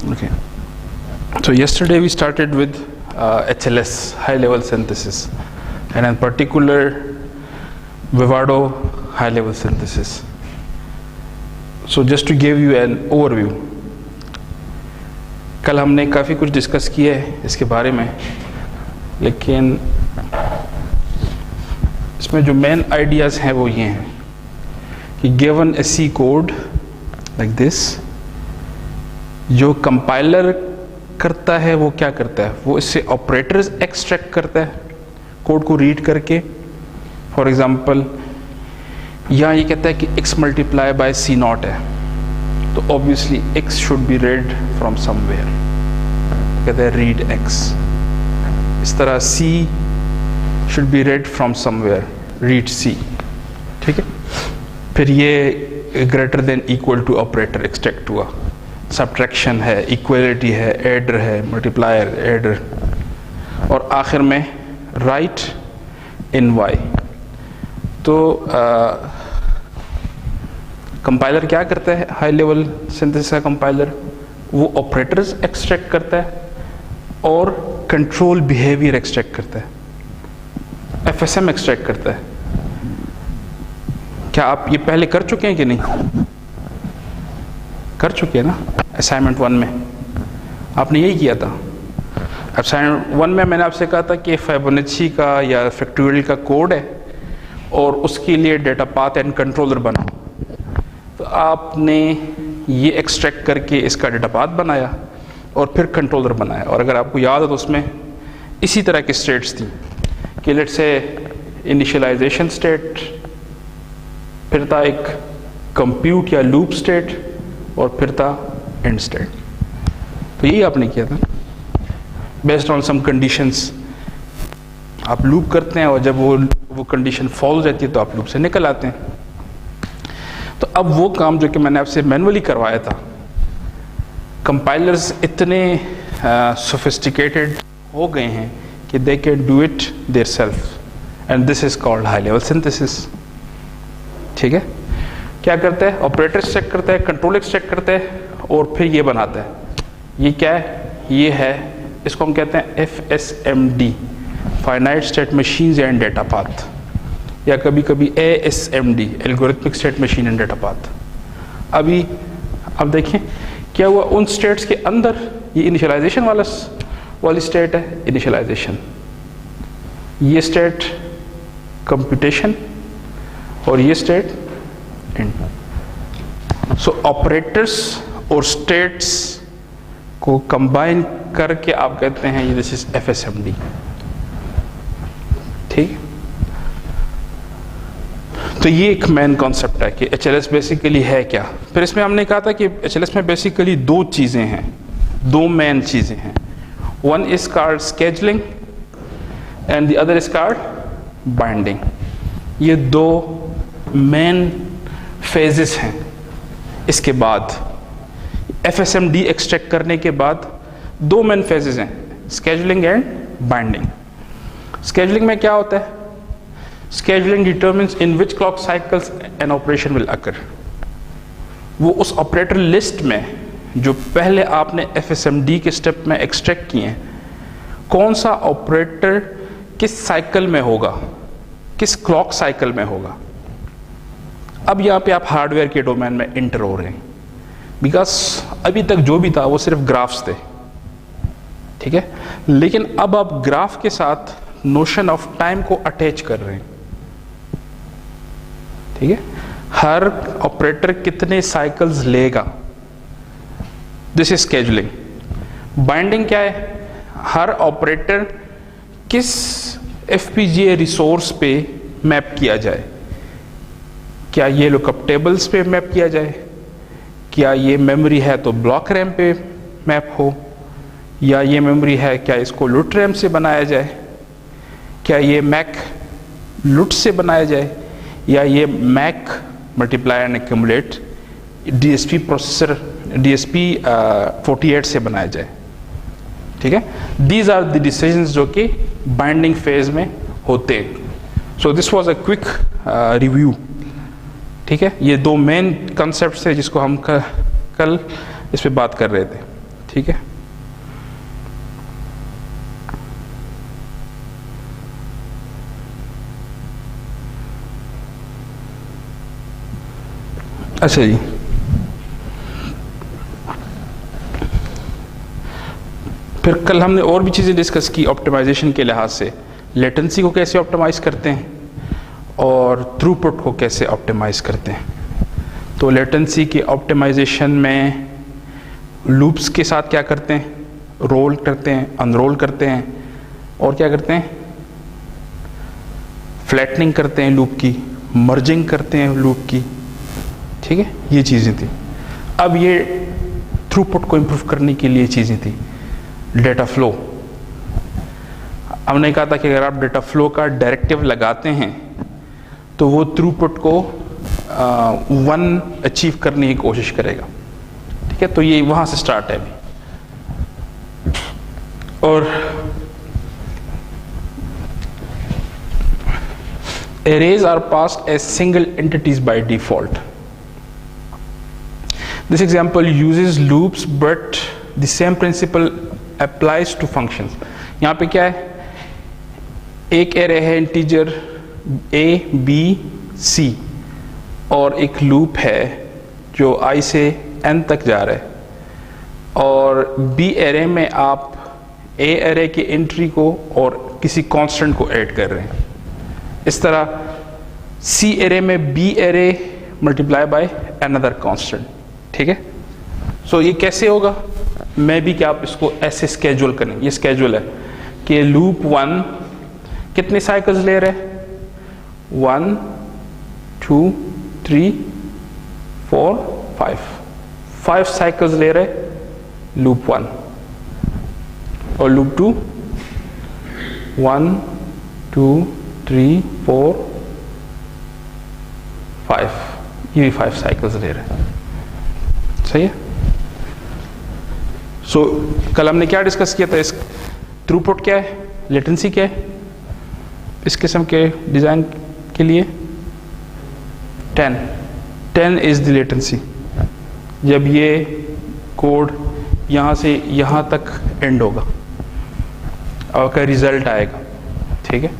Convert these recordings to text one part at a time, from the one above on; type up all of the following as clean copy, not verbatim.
Okay. So yesterday we started with HLS, high level synthesis, and in particular Vivado high level synthesis. So just to give you an overview, कल हमने काफ़ी कुछ discuss किया है इसके बारे में, लेकिन इसमें जो मेन आइडियाज़ हैं वो ये हैं कि given a C code like this, जो कंपाइलर करता है वो क्या करता है, वो इससे ऑपरेटर्स एक्सट्रैक्ट करता है कोड को रीड करके. फॉर एग्जांपल यहाँ ये कहता है कि x multiply by C not है, तो obviously x should be read from somewhere, कहते हैं रीड x. इस तरह c should be read from somewhere, read c. ठीक है. फिर ये greater than equal to operator extract हुआ, सब्ट्रैक्शन है, इक्वलिटी है, एडर है, मल्टीप्लायर, एडर, और आखिर में राइट इन y. तो कंपाइलर क्या करता है, हाई लेवल सिंथेसिस का कंपाइलर, वो ऑपरेटर्स एक्सट्रैक्ट करता है और कंट्रोल बिहेवियर एक्सट्रैक्ट करता है, एफएसएम एक्सट्रैक्ट करता है. क्या आप ये पहले कर चुके हैं कि नहीं? कर चुके हैं ना. असाइनमेंट 1 में आपने यही किया था. असाइनमेंट 1 में मैंने आपसे कहा था कि फिबोनाची का या फैक्टोरियल का कोड है और उसके लिए डेटा पाथ एंड कंट्रोलर बनाओ. तो आपने ये एक्सट्रैक्ट करके इसका डेटा पाथ बनाया और फिर कंट्रोलर बनाया. और अगर आपको याद है तो उसमें इसी तरह की स्टेट्स थी कि लेट्स से इनिशियलाइजेशन स्टेट, फिर था एक कंप्यूट या लूप स्टेट, और फिर था एंड स्टेट. तो यही आपने किया था. बेस्ड ऑन सम कंडीशंस आप लूप करते हैं और जब वो कंडीशन फॉल्स रहती है तो आप लूप से निकल आते हैं. तो अब वो काम जो कि मैंने आपसे मैनुअली करवाया था, कंपाइलर्स इतने सोफिस्टिकेटेड हो गए हैं कि they can do it their self, and this is called high level synthesis. ठीक है. क्या करता है, ऑपरेटर एक्सट्रैक्ट करता है, कंट्रोल एक्सट्रैक्ट करता है और फिर ये बनाता है. ये क्या है? ये है, इसको हम कहते हैं FSMD, finite state machines and data path, या कभी कभी ASMD, algorithmic state machine and data path. अभी अब देखें क्या हुआ उन स्टेट्स के अंदर. ये इनिशियलाइजेशन वाली स्टेट है, इनिशियलाइजेशन. ये स्टेट कंप्यूटेशन और ये स्टेट एंड. सो ऑपरेटर्स और स्टेट्स को कंबाइन करके आप कहते हैं ये दिस इज FSMD. ठीक. तो ये एक मेन कॉन्सेप्ट है कि HLS बेसिकली है क्या. फिर इसमें हमने कहा था कि HLS में बेसिकली दो चीज़ें हैं, दो मेन चीज़ें हैं. One is called scheduling and the other is called binding. ये दो मेन फेजेस हैं. इसके बाद FSMD एक्सट्रैक्ट करने के बाद दो मेन फेजेस हैं, स्केजुलिंग एंड बाइंडिंग. स्केजुलिंग में क्या होता है? Scheduling determines in which clock cycles an operation will occur. वो उस ऑपरेटर लिस्ट में जो पहले आपने FSMD के स्टेप में एक्सट्रैक्ट किए हैं, कौन सा ऑपरेटर किस साइकिल में होगा, किस क्लॉक साइकिल में होगा. अब यहाँ पे आप हार्डवेयर के डोमेन में इंटर हो रहे हैं, बिकॉज अभी तक जो भी था वो सिर्फ ग्राफ्स थे. ठीक है. लेकिन अब आप ग्राफ के साथ नोशन ऑफ टाइम को अटैच कर रहे हैं. ठीक है. हर ऑपरेटर कितने साइकिल्स लेगा, दिस इज स्केजुलिंग. बाइंडिंग क्या है? हर ऑपरेटर किस FPGA रिसोर्स पे मैप किया जाए. क्या ये लुकअप टेबल्स पे मैप किया जाए, क्या ये मेमोरी है तो ब्लॉक रैम पे मैप हो, या ये मेमोरी है क्या इसको लुट रैम से बनाया जाए, क्या ये मैक लुट से बनाया जाए, या ये MAC multiply and accumulate DSP processor DSP 48 से बनाया जाए. ठीक है. दीज आर द डिसीजंस जो कि बाइंडिंग फेज में होते हैं. So this was a quick review ठीक है, ये दो मेन कॉन्सेप्ट्स है जिसको हम कल इस पे बात कर रहे थे। ठीक है, अच्छा जी, फिर कल हमने और भी चीज़ें डिस्कस की ऑप्टिमाइजेशन के लिहाज से, लेटेंसी को कैसे ऑप्टिमाइज करते हैं और थ्रूपुट को कैसे ऑप्टिमाइज करते हैं। तो लेटेंसी के ऑप्टिमाइजेशन में लूप्स के साथ क्या करते हैं, रोल करते हैं, अनरोल करते हैं, और क्या करते हैं, फ्लैटनिंग करते हैं लूप की, मर्जिंग करते हैं लूप की। ठीक है, ये चीज़ें थी। अब ये थ्रूपुट को इम्प्रूव करने के लिए चीज़ें थी। डेटा फ्लो, हमने कहा था कि अगर आप डेटा फ्लो का डायरेक्टिव लगाते हैं तो वो थ्रूपुट को 1 अचीव करने की कोशिश करेगा। ठीक है, तो ये वहां से स्टार्ट है अभी। और arrays are passed as single entities by default. This example uses loops but the same principle applies to functions. यहाँ पे क्या है, एक एरे है इंटीजर a b c और एक लूप है जो i से n तक जा रहा है, और b एरे में आप a एरे की एंट्री को और किसी कांस्टेंट को ऐड कर रहे हैं। इस तरह C एरे में B array multiply by another constant. ठीक है, सो ये कैसे होगा, मैं भी क्या आप इसको ऐसे स्केड्यूल करें। ये स्केड्यूल है कि लूप 1 कितने साइकिल्स ले रहे हैं, 1 2 3 4 5 साइकिल्स ले रहे लूप 1, और लूप 2 1 2 3 4 5, ये 5 साइकिल्स ले रहे हैं। सही है। सो कल हमने क्या डिस्कस किया था, इस थ्रूपुट क्या है, लेटेंसी क्या है इस किस्म के डिजाइन के लिए, 10 इज द लेटेंसी। जब ये कोड यहां से यहां तक एंड होगा और का रिजल्ट आएगा। ठीक है,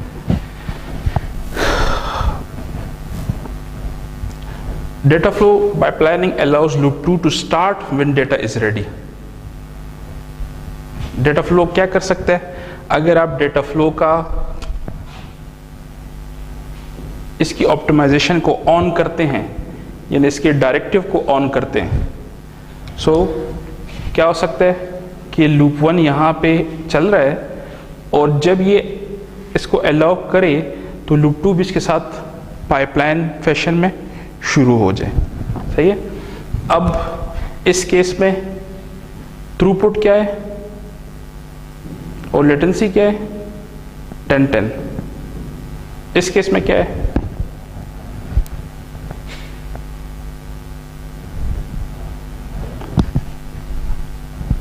data flow pipelining allows loop 2 to start when data is ready. Data flow क्या कर सकता है, अगर आप डेटा फ्लो का इसकी ऑप्टिमाइजेशन को ऑन करते हैं, यानी इसके डायरेक्टिव को ऑन करते हैं, सो क्या हो सकता है कि लूप 1 यहाँ पे चल रहा है और जब ये इसको अलाउ करे तो लूप 2 भी इसके साथ पाइपलाइन फैशन में शुरू हो जाए। सही है। अब इस केस में थ्रूपुट क्या है और लेटेंसी क्या है, 10 इस केस में क्या है,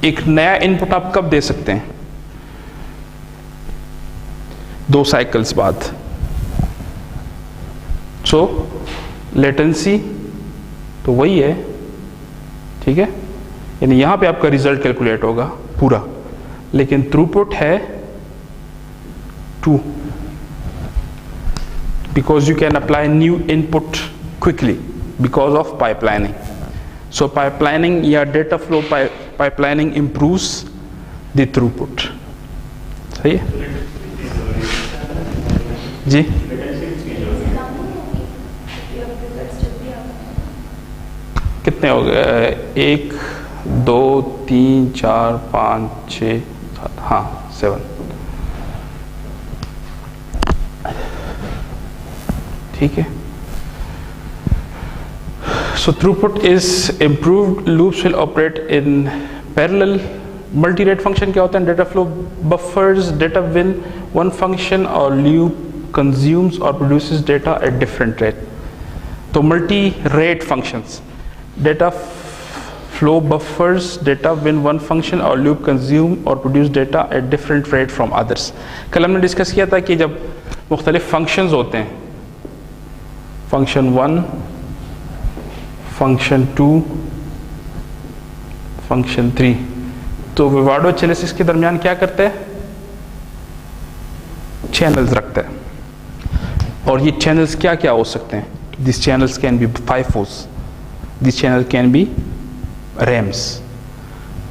एक नया इनपुट आप कब दे सकते हैं, 2 साइकिल्स बाद। सो लेटेंसी तो वही है। ठीक है, यानी यहां पे आपका रिजल्ट कैलकुलेट होगा पूरा, लेकिन थ्रूपुट है 2, because you can apply new input quickly because of pipelining. So pipelining या data flow pipelining improves the throughput. सही है जी। कितने हो गए, 1 2 3 4 5 6 7, हाँ 7। ठीक है। So throughput is improved. Loops will operate in parallel. Multi-rate function क्या होता है, data flow buffers data when one function or loop consumes or produces data at different rate. तो multi-rate functions, data flow buffers data when one function or loop consume or produce data at different rate from others. कल हमने discuss किया था कि जब मुख्तलिफ functions होते हैं, function 1 फंक्शन 2, फंक्शन 3। तो विवाडो HLS के दरमियान क्या करता है? चैनल्स रखता है। और ये चैनल्स क्या क्या हो सकते हैं? This channels can be FIFOs, this channel can be RAMs.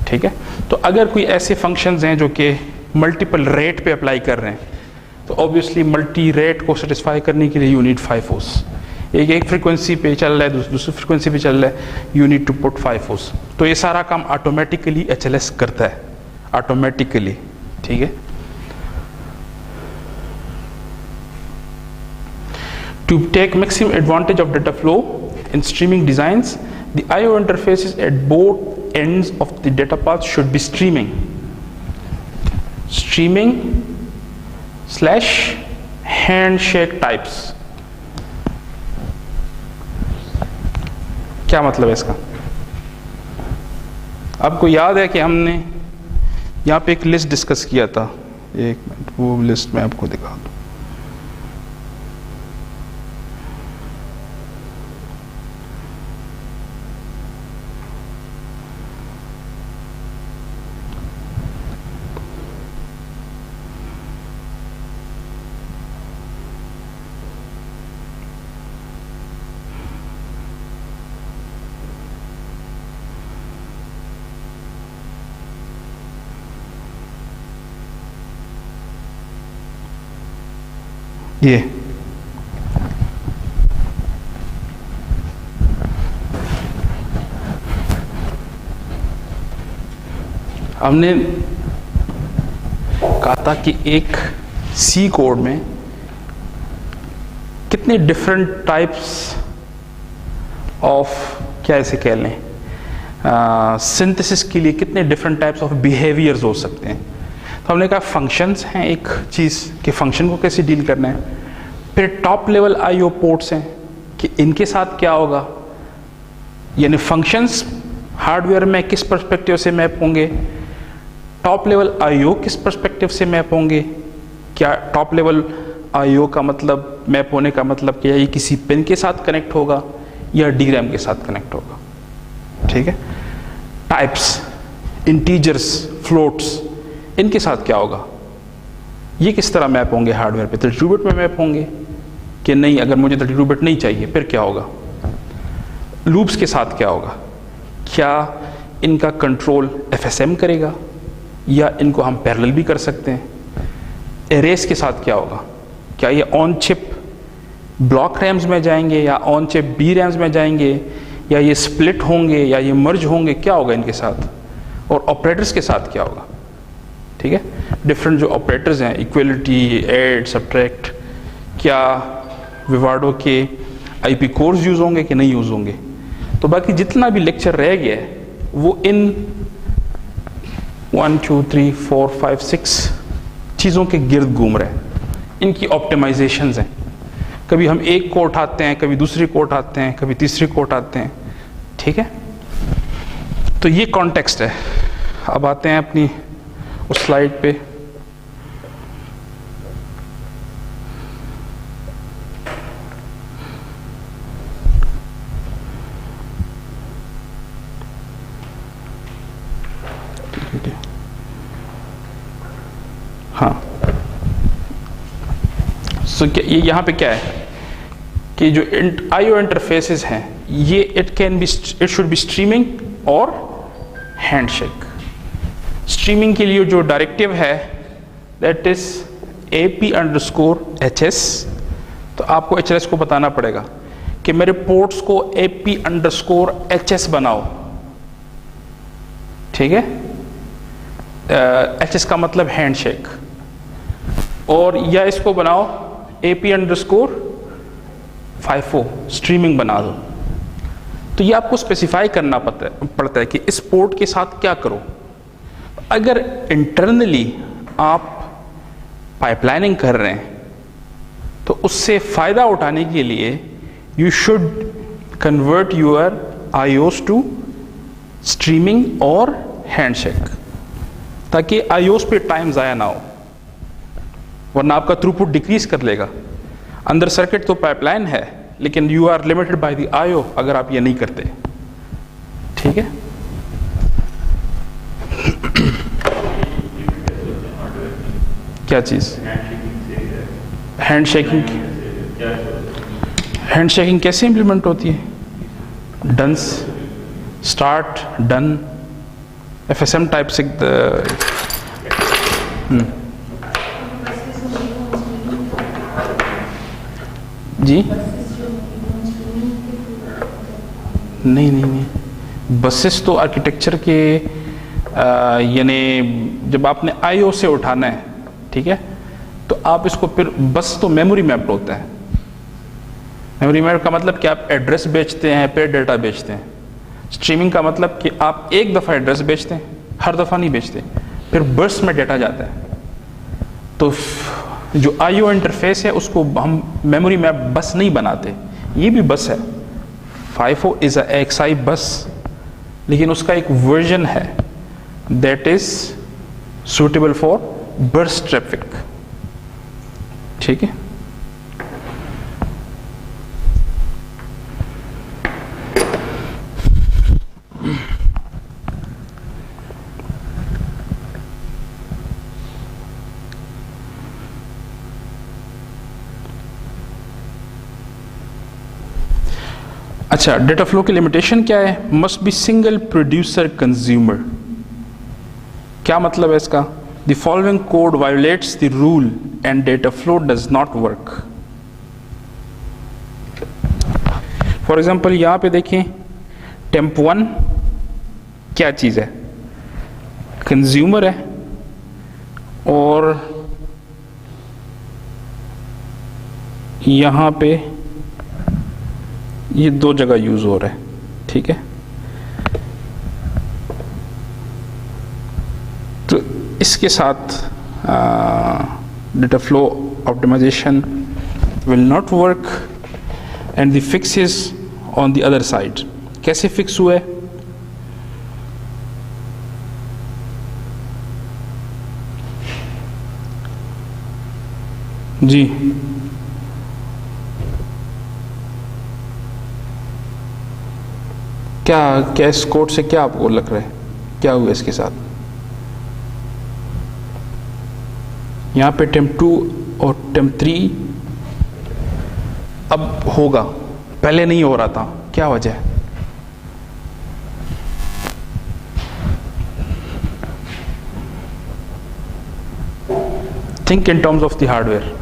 ठीक है, तो अगर कोई ऐसे फंक्शंस हैं जो कि मल्टीपल रेट पे अप्लाई कर रहे हैं, तो ऑब्वियसली मल्टी रेट को सेटिस्फाई करने के लिए यू नीड FIFOs। एक फ्रीक्वेंसी पे चल रहा है, दूसरी फ्रीक्वेंसी पे चल रहा है, you need to put FIFOs। तो ये सारा काम ऑटोमेटिकली HLS करता है, ऑटोमेटिकली। ठीक है, to take maximum advantage of data flow in streaming designs, the I/O interfaces at both ends of the data path should be streaming / handshake types। क्या मतलब है इसका? आपको याद है कि हमने यहाँ पे एक लिस्ट डिस्कस किया था, एक मिनट, वो लिस्ट मैं आपको दिखा दूँ। ये हमने कहा था कि एक सी कोड में कितने डिफरेंट टाइप्स ऑफ, क्या ऐसे कह लें, सिंथेसिस के लिए कितने डिफरेंट टाइप्स ऑफ बिहेवियर्स हो सकते हैं। तो हमने कहा फंक्शंस हैं एक चीज़ कि फंक्शन को कैसे डील करना है, फिर टॉप लेवल IO पोर्ट्स हैं कि इनके साथ क्या होगा, यानी फंक्शंस हार्डवेयर में किस पर्सपेक्टिव से मैप होंगे, टॉप लेवल IO किस पर्सपेक्टिव से मैप होंगे। क्या टॉप लेवल IO का मतलब, मैप होने का मतलब क्या, ये किसी पिन के साथ कनेक्ट होगा या DRAM के साथ कनेक्ट होगा। ठीक है, टाइप्स, इंटीजर्स, फ्लोट्स, इनके साथ क्या होगा, ये किस तरह मैप होंगे हार्डवेयर पे, 32 बिट में मैप होंगे कि नहीं, अगर मुझे 32 बिट नहीं चाहिए फिर क्या होगा। लूप्स के साथ क्या होगा, क्या इनका कंट्रोल FSM करेगा या इनको हम पैरेलल भी कर सकते हैं। एरेस के साथ क्या होगा, क्या ये ऑन चिप ब्लॉक रैम्स में जाएंगे या ऑन चिप B रैम्स में जाएंगे, या ये स्प्लिट होंगे या ये मर्ज होंगे, क्या होगा इनके साथ। और ऑपरेटर्स के साथ क्या होगा। ठीक है, डिफरेंट जो ऑपरेटर्स हैं, इक्वलिटी, ऐड, सब्ट्रैक्ट, क्या विवाडो के IP कोर्स यूज़ होंगे कि नहीं यूज़ होंगे। तो बाकी जितना भी लेक्चर रह गया है वो इन 1 2 3 4 5 6 चीज़ों के गिर्द घूम रहे हैं। इनकी ऑप्टिमाइजेशंस हैं, कभी हम एक को उठाते हैं, कभी दूसरी को उठाते हैं, कभी तीसरी को उठाते हैं। ठीक है, तो ये कॉन्टेक्स्ट है। अब आते हैं अपनी उस स्लाइड पे। हाँ, सो ये यहाँ पे क्या है कि जो IO इंटरफेसेस हैं ये इट शुड बी स्ट्रीमिंग और हैंडशेक। स्ट्रीमिंग के लिए जो डायरेक्टिव है दैट इज AP_HS। तो आपको HLS को बताना पड़ेगा कि मेरे पोर्ट्स को AP_HS बनाओ। ठीक है, HS का मतलब हैंडशेक, और या इसको बनाओ AP_FIFO स्ट्रीमिंग बना दो। तो ये आपको स्पेसिफाई करना पड़ता है कि इस पोर्ट के साथ क्या करो। अगर इंटरनली आप पाइपलाइनिंग कर रहे हैं तो उससे फ़ायदा उठाने के लिए you should convert your IOs to streaming और हैंडशेक, ताकि IOs पे टाइम ज़ाया ना हो, वरना आपका थ्रूपुट डिक्रीज कर लेगा। अंदर सर्किट तो पाइपलाइन है लेकिन you are limited by the IO अगर आप ये नहीं करते, ठीक है। क्या चीज? हैंड शेकिंग कैसे इंप्लीमेंट होती है? Done, start, done, FSM type से। जी नहीं, बसेस तो आर्किटेक्चर के यानी जब आपने IO से उठाना है, ठीक है, तो आप इसको फिर बस तो मेमोरी मैप होता है। मेमोरी मैप का मतलब कि आप एड्रेस बेचते हैं, फिर डेटा बेचते हैं। स्ट्रीमिंग का मतलब कि आप एक दफ़ा एड्रेस बेचते हैं, हर दफ़ा नहीं बेचते, फिर बर्स्ट में डेटा जाता है। तो जो IO इंटरफेस है उसको हम मेमोरी मैप बस नहीं बनाते। ये भी बस है, FIFO इज अ XI बस, लेकिन उसका एक वर्जन है that is suitable for burst traffic, ठीक है। अच्छा, डेटा फ्लो की लिमिटेशन क्या है? Must be single producer consumer. क्या मतलब है इसका? The following code violates the rule and data flow does not work. For example यहां पे देखें, टेम्प 1 क्या चीज है? कंज्यूमर है, और यहां पे ये दो जगह यूज हो रहा है, ठीक है। तो इसके साथ data flow optimization will not work and the fix is on the other side. कैसे फिक्स हुआ है? जी क्या इस कोड से क्या आपको लग रहा है, क्या हुआ इसके साथ? यहाँ पे टेम्प 2 और टेम्प 3 अब होगा, पहले नहीं हो रहा था, क्या वजह है? Think in terms of the hardware.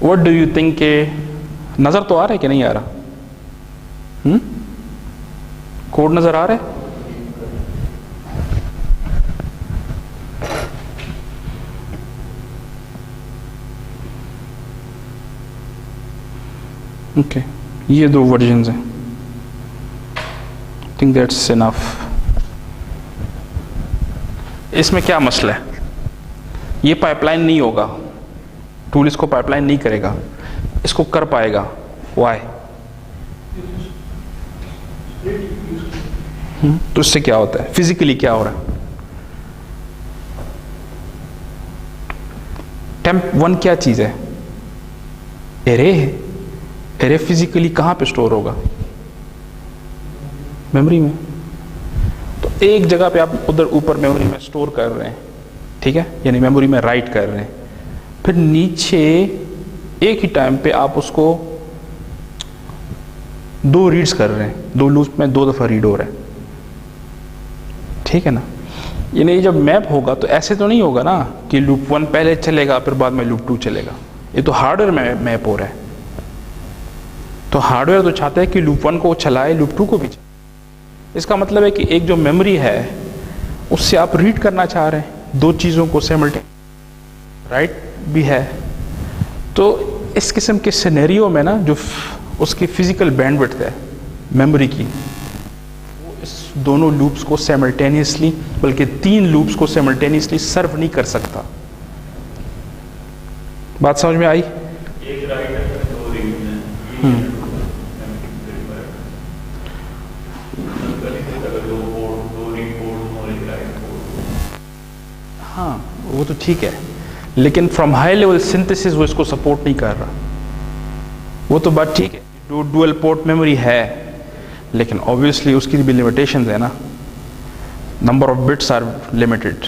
What do you think के नजर तो आ रहा है कि नहीं आ रहा? कोड नजर आ रहा है? ओके, ये दो वर्जन्स हैं। Think that's enough. इसमें क्या मसला है? ये पाइपलाइन नहीं होगा, टूल इसको पाइपलाइन नहीं करेगा, इसको कर पाएगा। वाई? तो इससे क्या होता है? फिजिकली क्या हो रहा है? टेम्प 1 क्या चीज है? एरे है। एरे फिजिकली कहां पे स्टोर होगा? मेमोरी में। तो एक जगह पे आप उधर ऊपर मेमोरी में स्टोर कर रहे हैं, ठीक है, यानी मेमोरी में राइट कर रहे हैं, फिर नीचे एक ही टाइम पे आप उसको दो रीड्स कर रहे हैं, दो लूप में दो दफा रीड हो रहा है, ठीक है ना। यानी जब मैप होगा तो ऐसे तो नहीं होगा ना कि लूप 1 पहले चलेगा फिर बाद में लूप 2 चलेगा। ये तो हार्डवेयर में मैप हो रहा है। तो हार्डवेयर तो चाहता है कि लूप 1 को चलाए, लूप 2 को भी चलाए। इसका मतलब है कि एक जो मेमोरी है उससे आप रीड करना चाह रहे हैं दो चीज़ों को सिमल्टेनियसली, राइट भी है। तो इस किस्म के सिनेरियो में ना जो उसकी फिजिकल बैंडविड्थ है मेमोरी की, वो इस दोनों लूप्स को सिमल्टेनियसली, बल्कि 3 लूप्स को सिमल्टेनियसली सर्व नहीं कर सकता। बात समझ में आई? एक राइट है, 2 रीड है। हाँ वो तो ठीक है, लेकिन फ्रॉम हाई लेवल सिंथेसिस वो इसको सपोर्ट नहीं कर रहा। वो तो बात ठीक है, डुअल पोर्ट मेमोरी है, लेकिन ऑब्वियसली उसकी भी लिमिटेशंस है ना। Number of bits are limited,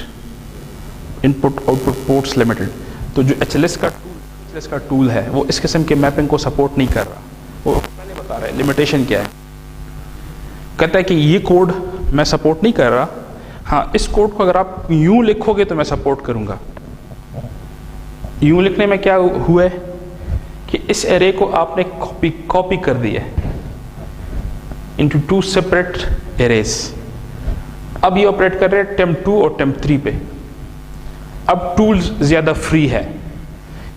input output ports limited. तो जो एचएलएस का टूल है वो इस किस्म के मैपिंग को सपोर्ट नहीं कर रहा। वो पहले बता रहा है लिमिटेशन क्या है। कहता है कि ये कोड मैं सपोर्ट नहीं कर रहा, हाँ इस कोड को अगर आप यूं लिखोगे तो मैं सपोर्ट करूंगा। यूं लिखने में क्या हुआ है कि इस एरे को आपने कॉपी कर दिया इनटू 2 सेपरेट एरेज। अब ये ऑपरेट कर रहे हैं टेम्प 2 और टेम्प 3 पे। अब टूल्स ज्यादा फ्री है,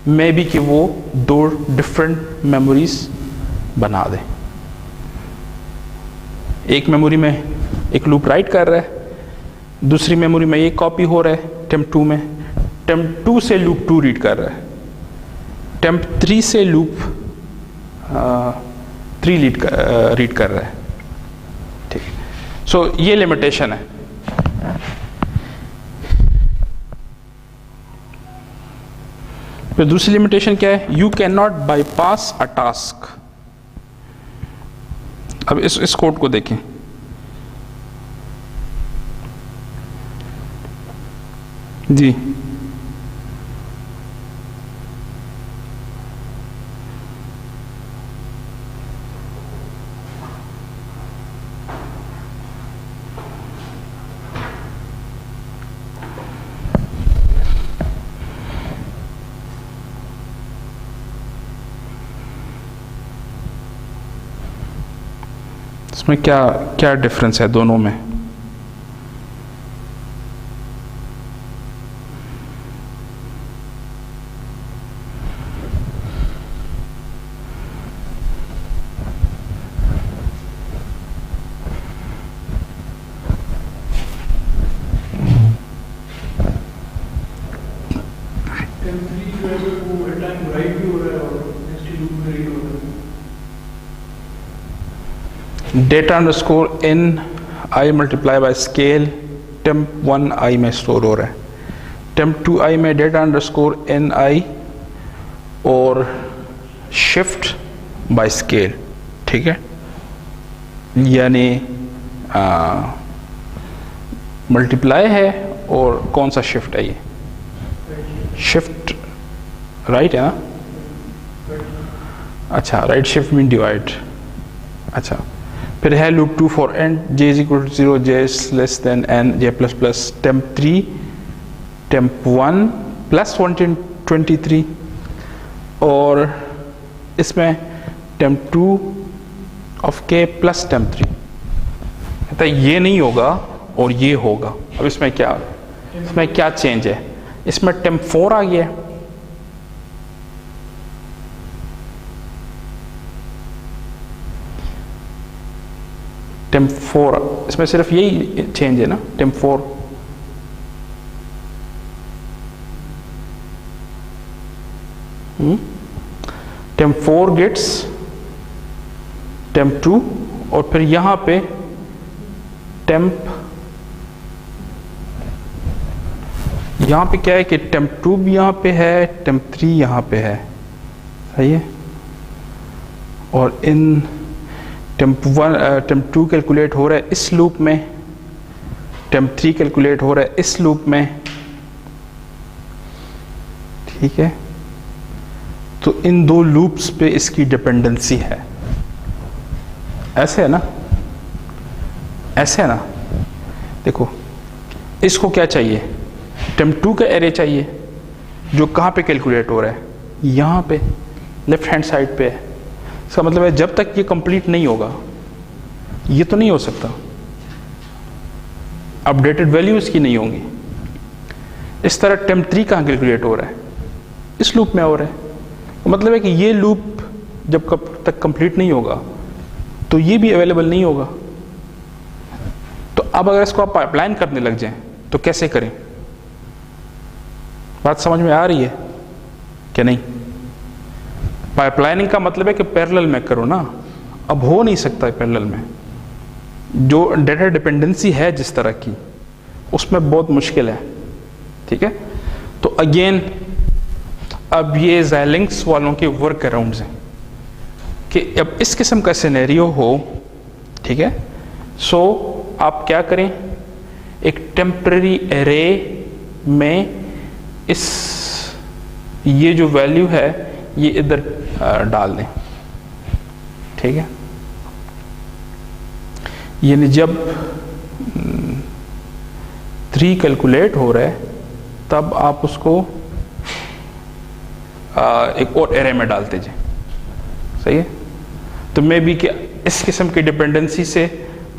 मे बी कि वो 2 डिफरेंट मेमोरीज बना दें। एक मेमोरी में एक लूप राइट कर रहा है, दूसरी मेमोरी में ये कॉपी हो रहा है टेम्प 2 में। टेम्प 2 से लूप 2 रीड कर रहा है, टेम्प 3 से लूप 3 रीड कर रहा है। ठीक, सो ये लिमिटेशन है। फिर दूसरी लिमिटेशन क्या है? You can not bypass a task. अब इस कोड को देखें। जी इसमें क्या क्या डिफरेंस है दोनों में? Data underscore in I multiply by scale temp 1 आई में स्टोर हो रहा है, टेम्प 2 आई में डेटा अंडरस्कोर इन आई और शिफ्ट बाय स्केल। ठीक है, यानी मल्टीप्लाई है और कौन सा शिफ्ट है? ये शिफ्ट राइट है ना? अच्छा, राइट शिफ्ट मीन डिवाइड। अच्छा, फिर है loop 2 for N J is equal to 0, J is less than N, J plus plus, temp 3, temp 1 plus 123, और इसमें temp 2 of K plus temp 3। कहता है ये नहीं होगा और ये होगा। अब इसमें क्या चेंज है? इसमें टेम्प 4 आ गया, टेम्प 4, इसमें सिर्फ यही चेंज है ना, टेम्प 4। टेम्प 4 गेट्स टेम्प 2, और फिर यहां पे यहां पे क्या है कि टेम्प 2 भी यहां पे है, टेम्प 3 यहां पे है, सही है। और इन टेम्प 2 कैलकुलेट हो रहा है इस लूप में, टेम्प 3 कैलकुलेट हो रहा है इस लूप में। ठीक है, तो इन 2 लूप्स पे इसकी डिपेंडेंसी है। ऐसे है ना, ऐसे है ना। देखो, इसको क्या चाहिए? टेम्प 2 का एरे चाहिए, जो कहाँ पे कैलकुलेट हो रहा है? यहाँ पे लेफ्ट हैंड साइड पे है। इसका मतलब है जब तक ये कंप्लीट नहीं होगा ये तो नहीं हो सकता, अपडेटेड वैल्यू इसकी नहीं होंगी। इस तरह टेम्प 3 कहाँ कैलकुलेट हो रहा है? इस लूप में हो रहा है। तो मतलब है कि ये लूप जब कब तक कंप्लीट नहीं होगा तो ये भी अवेलेबल नहीं होगा। तो अब अगर इसको आप पाइपलाइन करने लग जाएं तो कैसे करें? बात समझ में आ रही है कि नहीं? पाइपलाइनिंग का मतलब है कि पैरेलल में करो ना। अब हो नहीं सकता है पैरेलल में, जो डेटा डिपेंडेंसी है जिस तरह की, उसमें बहुत मुश्किल है। ठीक है, तो अगेन अब ये Xilinx वालों के वर्क अराउंड्स हैं कि अब इस किस्म का सिनेरियो हो, ठीक है, सो आप क्या करें, एक टेम्पररी एरे में ये जो वैल्यू है ये इधर डाल दें, ठीक है। यानी जब 3 कैलकुलेट हो रहा है तब आप उसको एक और एरे में डालते जाए, सही है। तो मे बी कि इस किस्म की डिपेंडेंसी से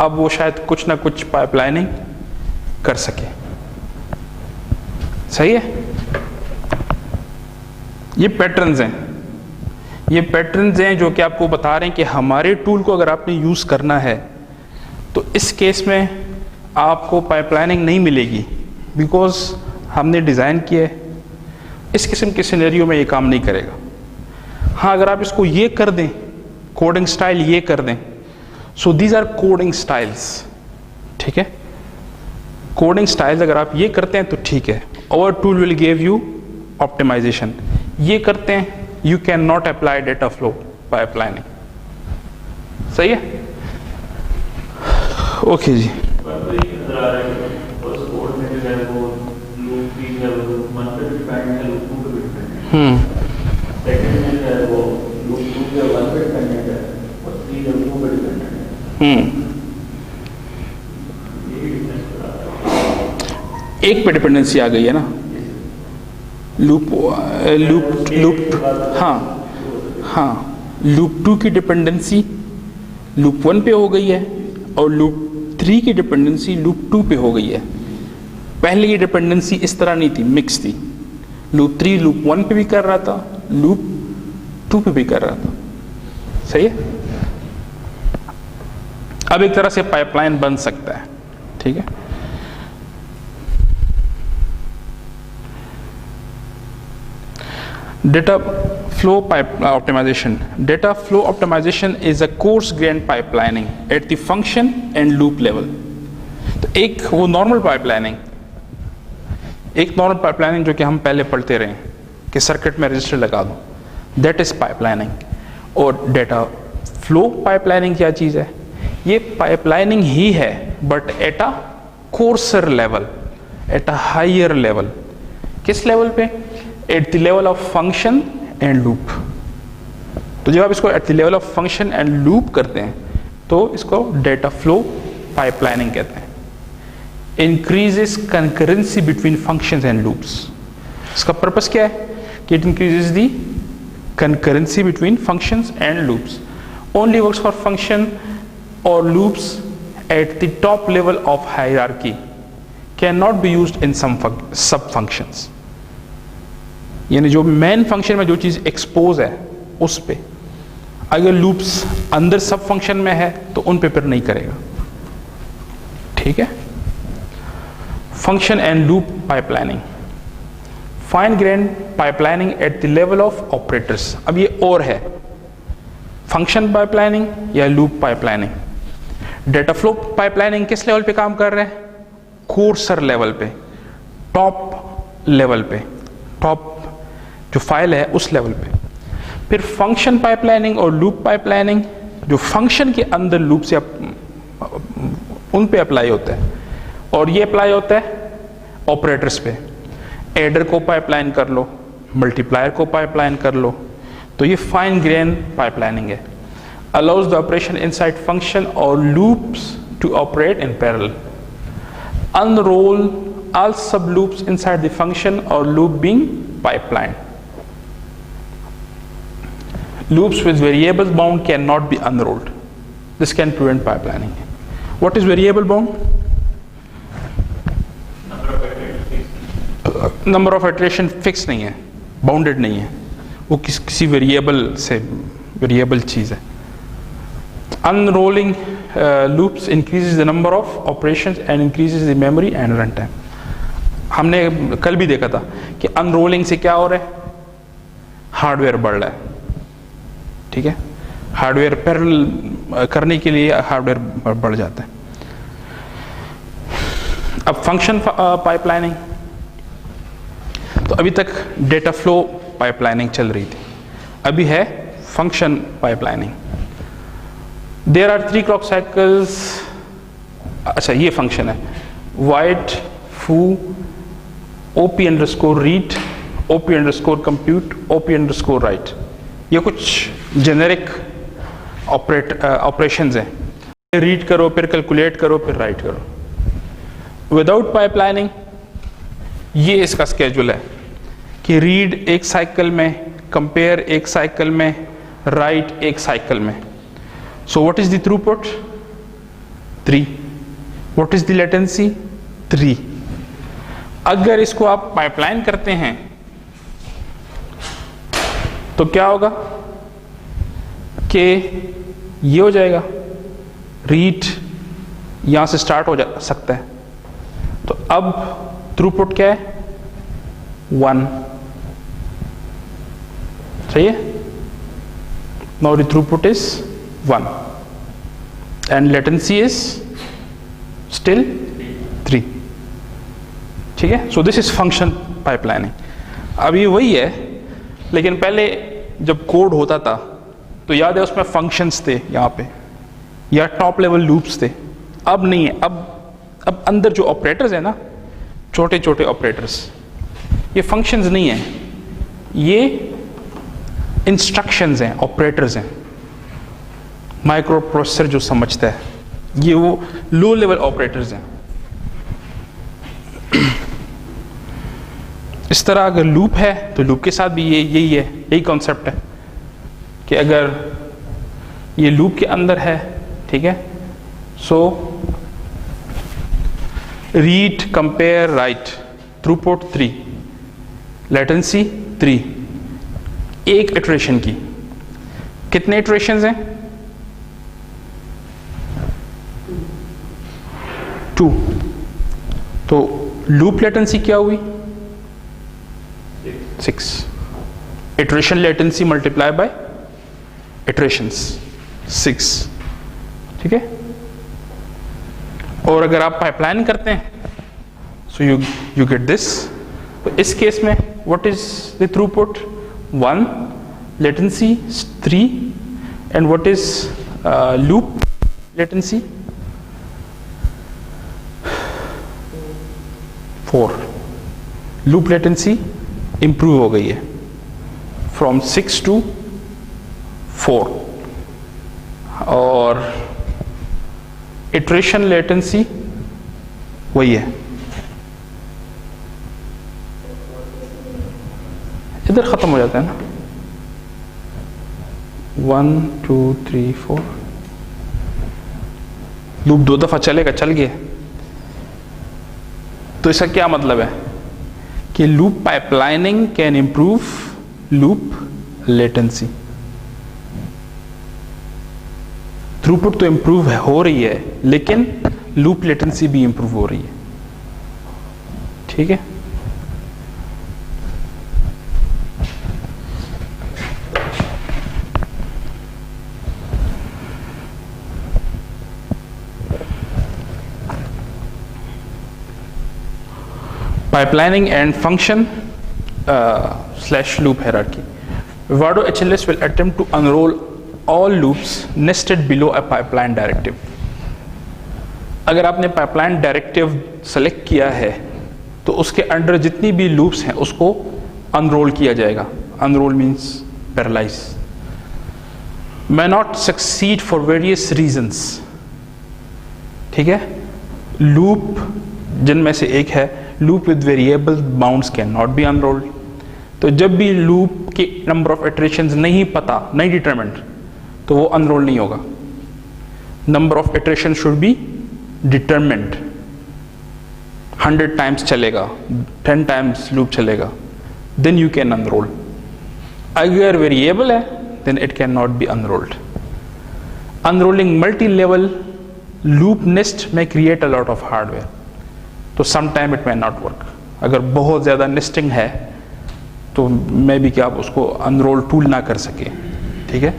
अब वो शायद कुछ ना कुछ पाइपलाइनिंग कर सके, सही है। ये पैटर्न्स हैं, ये पैटर्न्स हैं जो कि आपको बता रहे हैं कि हमारे टूल को अगर आपने यूज करना है तो इस केस में आपको पाइपलाइनिंग नहीं मिलेगी, बिकॉज हमने डिजाइन किया है। इस किस्म के सिनेरियो में ये काम नहीं करेगा। हाँ, अगर आप इसको ये कर दें, कोडिंग स्टाइल ये कर दें, so these are coding styles, ठीक है। कोडिंग स्टाइल्स अगर आप ये करते हैं तो ठीक है, और tool will give you optimisation. ये करते हैं, you can not apply data flow pipelining, सही है। ओके जी, एक पे डिपेंडेंसी आ गई है ना, लूप हाँ, लूप 2 की डिपेंडेंसी लूप 1 पे हो गई है और लूप 3 की डिपेंडेंसी लूप 2 पे हो गई है। पहले ये डिपेंडेंसी इस तरह नहीं थी, मिक्स थी। लूप 3 लूप 1 पे भी कर रहा था, लूप 2 पे भी कर रहा था, सही है। अब एक तरह से पाइपलाइन बन सकता है, ठीक है। Data flow optimization. Data flow optimization is a coarse-grained pipelining at the function and loop level. तो एक वो नॉर्मल पाइपलाइनिंग जो कि हम पहले पढ़ते रहे कि सर्किट में रजिस्टर लगा दो, दैट इज पाइपलाइनिंग। और डेटा फ्लो पाइपलाइनिंग क्या चीज़ है? ये पाइपलाइनिंग ही है but at a coarser level, at a higher level. किस लेवल पे? At the level of function and loop. तो जब आप इसको at the level of function and loop करते हैं तो इसको डेटा फ्लो पाइपलाइनिंग कहते हैं। Increases concurrency between functions and loops. इसका पर्पस क्या है कि it increases the concurrency between functions and loops. Only works for function और loops at the top level of hierarchy, can not be used in sub functions. यानी जो main function में जो चीज एक्सपोज है उस पे, अगर लूप्स अंदर सब फंक्शन में है तो उन पे फिर नहीं करेगा, ठीक है। Function and loop pipelining, fine grand pipelining eight the level of operators. अब ये और है, फंक्शन पाइपलाइनिंग या loop pipelining. Data flow pipelining किस लेवल पे काम कर रहे हैं? कोर्सर लेवल पे, टॉप लेवल पे, टॉप जो फाइल है उस लेवल पे। फिर फंक्शन पाइपलाइनिंग और लूप पाइपलाइनिंग जो फंक्शन के अंदर लूप से उन पे अप्लाई होता है, और ये अप्लाई होता है ऑपरेटर्स पे। एडर को पाइपलाइन कर लो, मल्टीप्लायर को पाइपलाइन कर लो, तो ये फाइन ग्रेन पाइपलाइनिंग है। Allows the operation inside function और loops to operate in parallel. Unroll all sub loops inside the function or loop being pipelined. Loops with variable bound cannot be unrolled. This can prevent pipelining. What is variable bound? Number of iteration fixed नहीं है, bounded नहीं है, वो किसी variable से variable चीज है। Unrolling loops increases the number of operations and increases the memory and runtime. हमने कल भी देखा था कि अनरोलिंग से क्या हो रहा है? हार्डवेयर बढ़ रहा है, ठीक है। हार्डवेयर पैरेलल करने के लिए हार्डवेयर बढ़ जाता है। अब फंक्शन पाइपलाइनिंग, तो अभी तक डेटा फ्लो पाइपलाइनिंग चल रही थी, अभी है function pipelining. There are 3 clock cycles. अच्छा ये फंक्शन है, void foo OP underscore read, OP underscore compute, OP underscore write. ये कुछ जेनेरिक ऑपरेशंस हैं, रीड करो फिर कैलकुलेट करो फिर राइट करो। विदाउट पाइपलाइनिंग ये इसका स्केड्यूल है कि रीड एक साइकिल में, कंपेयर एक साइकिल में, राइट एक साइकिल में। So what is the throughput? 3। What is the latency? 3। अगर इसको आप पाइपलाइन करते हैं तो क्या होगा कि ये हो जाएगा, रीड यहां से स्टार्ट हो जा सकता है। तो अब थ्रूपुट क्या है? 1। सही है? Now the throughput is 1 and latency is still 3। ठीक है? So this is function pipelining. अब ये वही है, लेकिन पहले जब कोड होता था तो याद है उसमें फंक्शंस थे यहाँ पे, या टॉप लेवल लूप्स थे। अब नहीं है, अब अंदर जो ऑपरेटर्स है ना, छोटे छोटे ऑपरेटर्स, ये फंक्शंस नहीं है, ये इंस्ट्रक्शंस हैं, ऑपरेटर्स हैं। माइक्रो प्रोसेसर जो समझता है, ये वो लो लेवल ऑपरेटर्स हैं। इस तरह अगर लूप है तो लूप के साथ भी यही है, यही कॉन्सेप्ट है कि अगर ये लूप के अंदर है, ठीक है, so read compare right, throughput 3, latency 3, एक इटरेशन की। कितने इटरेशंस हैं? 2। तो लूप लेटेंसी क्या हुई? 6। Iteration latency multiply by iterations 6। ठीक है? और अगर आप पाइपलाइन करते हैं सो यू गेट दिस। तो इस केस में what is the throughput? 1, latency 3, and what is loop latency? 4। Loop latency improve हो गई है फ्रॉम 6 to 4, और इटरेशन लेटेंसी वही है। इधर खत्म हो जाता है ना, 1 2 3 4। लूप 2 दफा चलेगा, चल गया। तो इसका क्या मतलब है कि loop pipelining can improve loop latency. Throughput तो इंप्रूव हो रही है, लेकिन लूप लेटेंसी भी इंप्रूव हो रही है। ठीक है? Pipelining and function / loop hierarchy. Vivado HLS will attempt to unroll all loops nested below a pipeline directive. अगर आपने पाइपलाइन डायरेक्टिव सेलेक्ट किया है तो उसके अंडर जितनी भी लूप्स हैं उसको अनरोल किया जाएगा। Unroll means paralyse. may not succeed for various reasons। ठीक है? लूप जिनमें से एक है loop with variable bounds can not be unrolled. तो जब भी लूप के नंबर ऑफ इटरेशंस नहीं पता, नहीं डिटरमिन्ड, तो वो अनरोल नहीं होगा। Number of iteration should be determined. 100 times चलेगा, 10 टाइम्स लूप चलेगा, देन यू कैन अनरोल। अगर वेरिएबल है then it can not be unrolled. Unrolling multi level loop nest में create a lot of hardware, तो some time it may not work. अगर बहुत ज़्यादा nesting है तो मे बी कि आप उसको अनरोल टूल ना कर सके। ठीक है?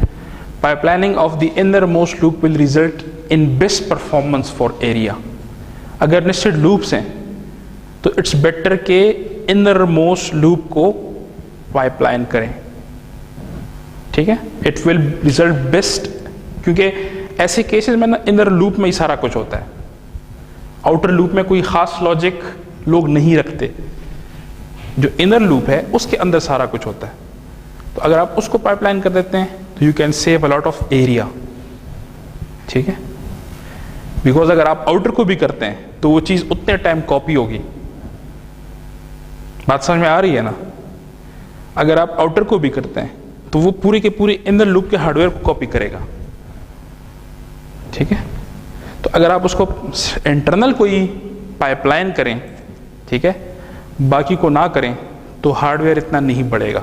Pipelining of the inner most loop will result in best performance for area. अगर नेस्टेड लूप्स हैं तो इट्स बेटर के इनर मोस्ट लूप को पाइपलाइन करें, ठीक है, इट विल रिजल्ट बेस्ट, क्योंकि ऐसे केसेस में ना इनर लूप में ही सारा कुछ होता है, आउटर लूप में कोई खास लॉजिक लोग नहीं रखते, जो इनर लूप है उसके अंदर सारा कुछ होता है। तो अगर आप उसको पाइपलाइन कर देते हैं तो you can save a lot of area, ठीक है, बिकॉज अगर आप आउटर को भी करते हैं तो वो चीज उतने टाइम कॉपी होगी। बात समझ में आ रही है ना? अगर आप आउटर को भी करते हैं तो वो पूरे के पूरे इनर लूप के हार्डवेयर को कॉपी करेगा, ठीक है। तो अगर आप उसको इंटरनल कोई पाइपलाइन करें, ठीक है, बाकी को ना करें, तो हार्डवेयर इतना नहीं बढ़ेगा।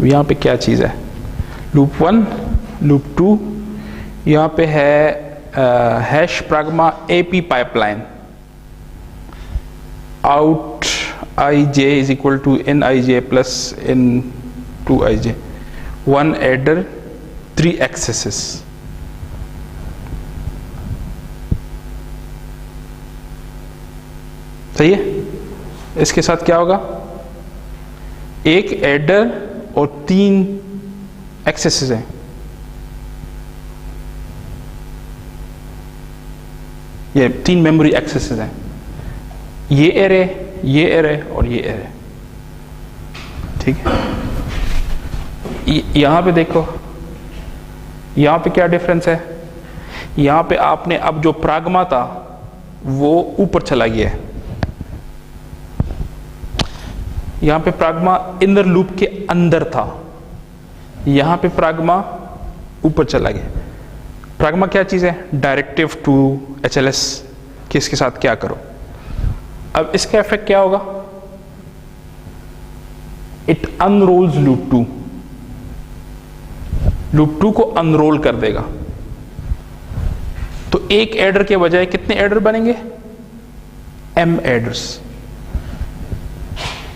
यहां पे क्या चीज है, लूप 1, लूप 2, यहां पे है hash pragma AP pipeline, out ij is equal to in ij plus in 2ij, 1 adder 3 accesses. सही है? इसके साथ क्या होगा, एक एडर और 3 एक्सेसेस हैं। ये 3 मेमोरी एक्सेसेस हैं, ये एरे और ये एरे, ठीक है। यहां पे देखो, यहां पे क्या डिफरेंस है, यहां पे आपने अब जो प्राग्मा था वो ऊपर चला गया है, यहां पे प्राग्मा इनर लूप के अंदर था, यहां पे प्राग्मा ऊपर चला गया। प्राग्मा क्या चीज है, डायरेक्टिव टू HLS कि इसके साथ क्या करो। अब इसका इफेक्ट क्या होगा, इट अनरोल्स लूप 2, लूप 2 को अनरोल कर देगा। तो एक एडर के बजाय कितने एडर बनेंगे, M एडर्स,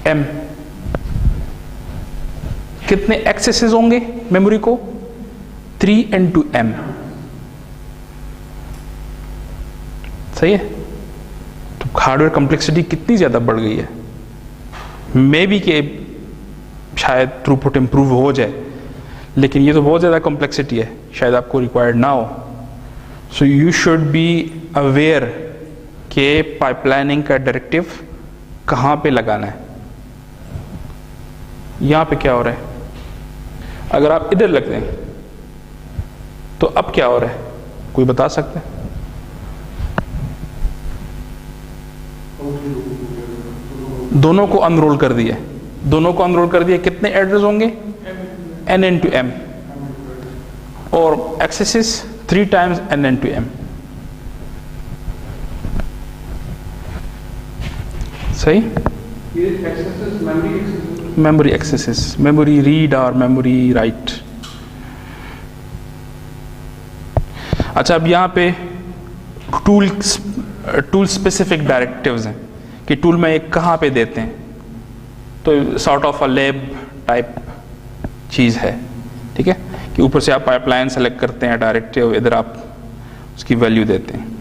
M कितने एक्सेसेस होंगे मेमोरी को, 3 into M, सही है। तो हार्डवेयर कॉम्प्लेक्सिटी कितनी ज्यादा बढ़ गई है, मे बी के शायद थ्रूपुट इंप्रूव हो जाए, लेकिन ये तो बहुत ज्यादा कॉम्प्लेक्सिटी है, शायद आपको रिक्वायर्ड ना हो। सो यू शुड बी अवेयर के पाइपलाइनिंग का डायरेक्टिव कहां पे लगाना है। यहां पे क्या हो रहा है, अगर आप इधर लग दें तो अब क्या हो रहा है, कोई बता सकता है? दोनों को अनरोल कर दिए, दोनों को अनरोल कर दिए, कितने एड्रेस होंगे, N into M, और axes 3 times N into M, सही। मेमोरी एक्सेसेस, मेमोरी रीड और मेमोरी राइट। अच्छा, अब यहां पे टूल स्पेसिफिक डायरेक्टिव्स हैं कि टूल में एक कहां पे देते हैं, तो sort of a lab type चीज है, ठीक है, कि ऊपर से आप पाइपलाइन सेलेक्ट करते हैं डायरेक्टिव, इधर आप उसकी वैल्यू देते हैं।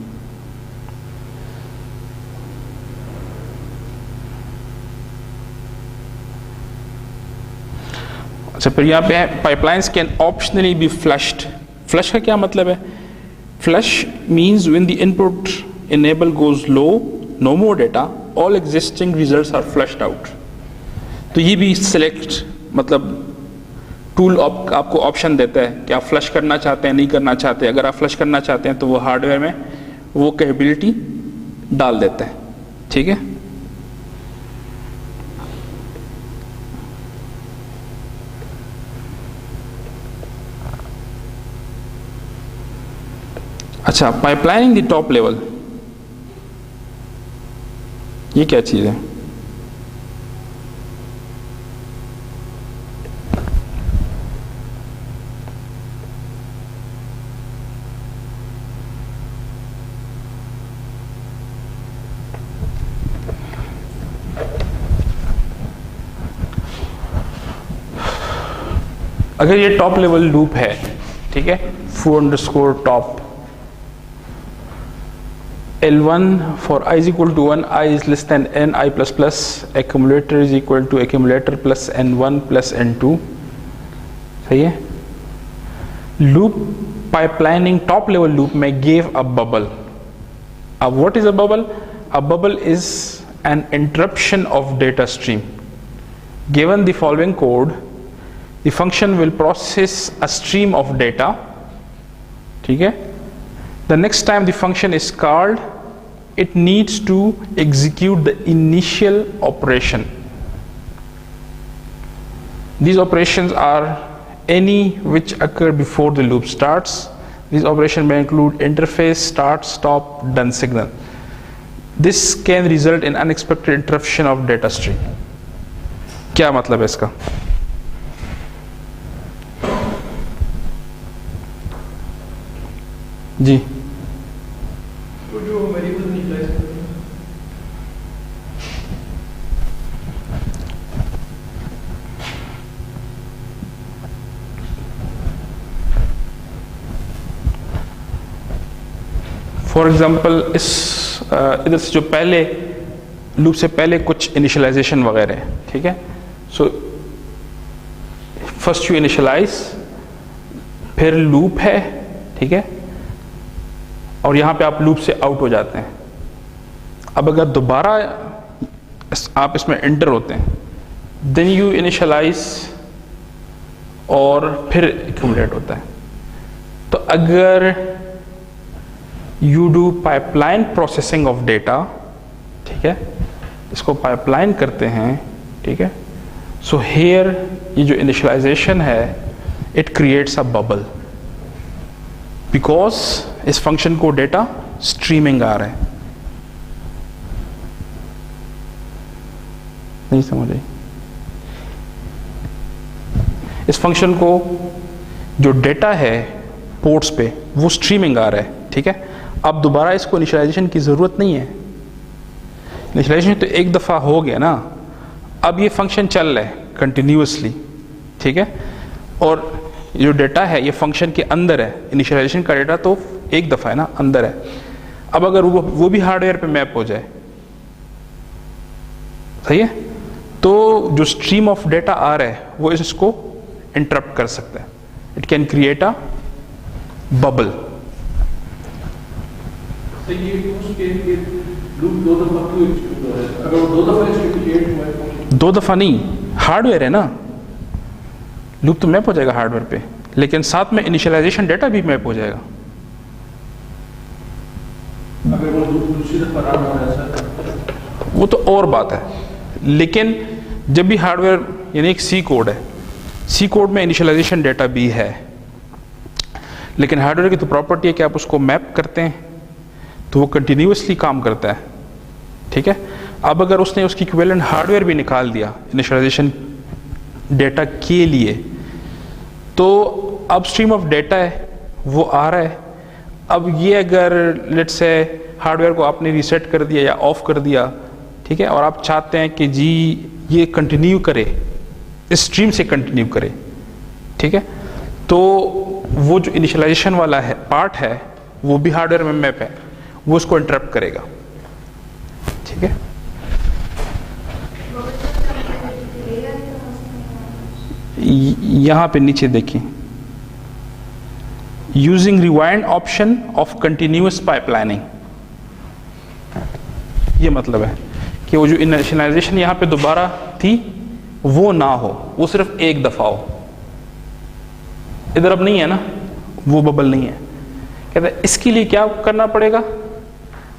अच्छा, फिर यहाँ पे है pipelines can optionally be flushed. Flush का क्या मतलब है, flush means when the input enable goes low, no more data, all existing results are flushed out. तो ये भी सिलेक्ट, मतलब टूल आपको ऑप्शन देता है कि आप फ्लश करना चाहते हैं, नहीं करना चाहते। अगर आप फ्लश करना चाहते हैं तो वो हार्डवेयर में वो कैपेबिलिटी डाल देता है, ठीक है। अच्छा, पाइपलाइनिंग द टॉप लेवल, ये क्या चीज है, अगर ये टॉप लेवल लूप है, ठीक है, foo_top, L1 for I is equal to 1, I is less than n, I plus plus, accumulator is equal to accumulator plus n1 plus n2. सही है. Loop pipelining top level loop may give a bubble. What is a bubble? A bubble is an interruption of data stream. Given the following code, the function will process a stream of data. ठीक है. The next time the function is called, it needs to execute the initial operation. These operations are any which occur before the loop starts. These operations may include interface, start, stop, done signal. This can result in unexpected interruption of data stream. क्या मतलब है इसका? जी, तो जो variable initialise करते हैं, for example इस इधर से जो पहले लूप से पहले कुछ इनिशियलाइजेशन वगैरह है. ठीक है. सो फर्स्ट यू इनिशियलाइज, फिर लूप है. ठीक है. और यहां पे आप लूप से आउट हो जाते हैं. अब अगर दोबारा आप इसमें एंटर होते हैं, देन यू इनिशियलाइज और फिर एक्यूमुलेट होता है. तो अगर you do pipeline processing of data, ठीक है, इसको पाइपलाइन करते हैं. ठीक है. सो हियर ये जो इनिशियलाइजेशन है, it creates a bubble, because इस फंक्शन को डेटा स्ट्रीमिंग आ रहा है. नहीं समझ आई? इस फंक्शन को जो डेटा है पोर्ट्स पे वो स्ट्रीमिंग आ रहा है. ठीक है. अब दोबारा इसको इनिशियलाइजेशन की जरूरत नहीं है. इनिशियलाइजेशन तो एक दफा हो गया ना. अब ये फंक्शन चल रहा है कंटिन्यूअसली. ठीक है. और जो डेटा है ये फंक्शन के अंदर है. इनिशियलाइजेशन का डेटा तो एक दफा है ना, अंदर है. अब अगर वो भी हार्डवेयर पे मैप हो जाए, सही है, तो जो स्ट्रीम ऑफ डेटा आ रहा है वो इसको इंटरप्ट कर सकता है. It can create a bubble. तो ये उसके लूप दो दफा क्यों एग्जीक्यूट हो रहा है? अगर वो दो दफा एग्जीक्यूट हुआ है, दो दफा नहीं, हार्डवेयर है ना, लूप तो मैप हो जाएगा हार्डवेयर पे, लेकिन साथ में इनिशियलाइजेशन डेटा भी मैप हो जाएगा. अगर वो दूसरी दफा रन हो रहा है सर, वो तो और बात है. लेकिन जब भी हार्डवेयर यानी एक सी कोड है, सी कोड में इनिशियलाइजेशन डेटा भी है, लेकिन हार्डवेयर की तो प्रॉपर्टी है कि आप उसको मैप करते हैं तो वो कंटिन्यूअसली काम करता है. ठीक है. अब अगर उसने उसकी इक्विवेलेंट हार्डवेयर भी निकाल दिया इनिशियलाइजेशन डेटा के लिए, तो अब स्ट्रीम ऑफ डेटा है वो आ रहा है. अब ये अगर लेट्स से हार्डवेयर को आपने रीसेट कर दिया या ऑफ कर दिया, ठीक है, और आप चाहते हैं कि जी ये कंटिन्यू करे, इस स्ट्रीम से कंटिन्यू करे, ठीक है, तो वो जो इनिशियलाइजेशन वाला है पार्ट है वो भी हार्डवेयर में मैप है, वो उसको इंटरप्ट करेगा. ठीक है. यहां पे नीचे देखिए, using rewind option of continuous pipelining. ये मतलब है कि वो जो इनिशियलाइजेशन यहां पे दोबारा थी वो ना हो, वो सिर्फ एक दफा हो. इधर अब नहीं है ना, वो बबल नहीं है. कहते हैं इसके लिए क्या करना पड़ेगा,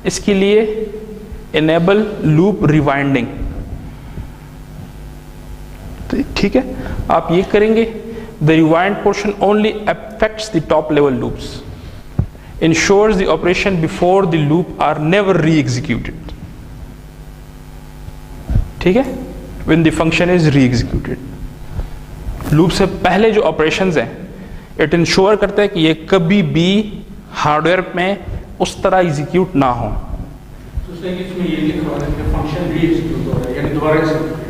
इसके लिए इनेबल लूप रिवाइंडिंग. ठीक है, आप ये करेंगे. The rewind portion only affects the top level loops, ensures the operation before the loop are never re executed. ठीक है, when the function is re executed. Loop से पहले जो ऑपरेशंस हैं इट इंश्योर करता है कि ये कभी भी हार्डवेयर में उस तरह एग्जीक्यूट ना हो. तो इसमें ये लिखा हुआ है कि फंक्शन री एग्जीक्यूट हो रहा है, यानी दोबारा एग्जीक्यूट हो रहा है.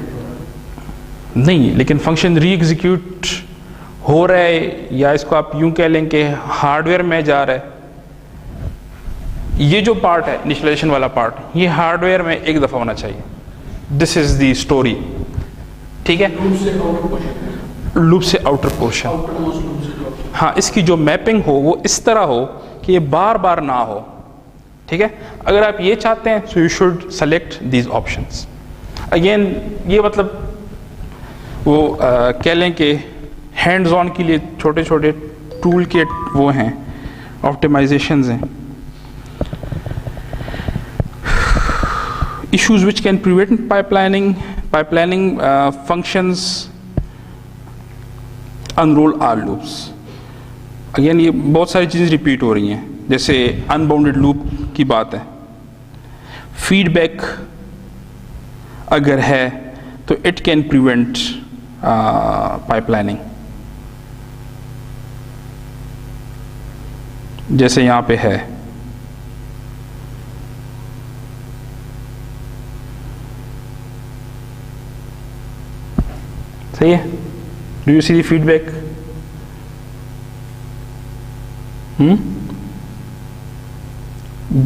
नहीं, लेकिन फंक्शन री एग्जीक्यूट हो रहा है, या इसको आप यूं कह लें कि हार्डवेयर में जा रहा है, ये जो पार्ट है इनिशियलाइजेशन वाला पार्ट, ये हार्डवेयर में एक दफ़ा होना चाहिए। दिस इज द स्टोरी, ठीक है। लूप से आउटर पोर्शन, लूप से outer portion, outer most loop से जो हाँ, इसकी जो मैपिंग हो वो इस तरह हो कि ये बार बार ना हो, ठीक है। अगर आप ये चाहते हैं so you should select these options. Again ये मतलब वो कह लें कि हैंड्स ऑन के लिए छोटे छोटे टूल के वो हैं, ऑप्टिमाइजेशंस हैं। Issues which can prevent pipelining functions unroll R loops. Again ये बहुत सारी चीज़ें रिपीट हो रही हैं, जैसे अनबाउंडेड लूप की बात है। फीडबैक अगर है तो इट कैन प्रिवेंट पाइपलाइनिंग, जैसे यहाँ पे है। सही है? Do you see the feedback?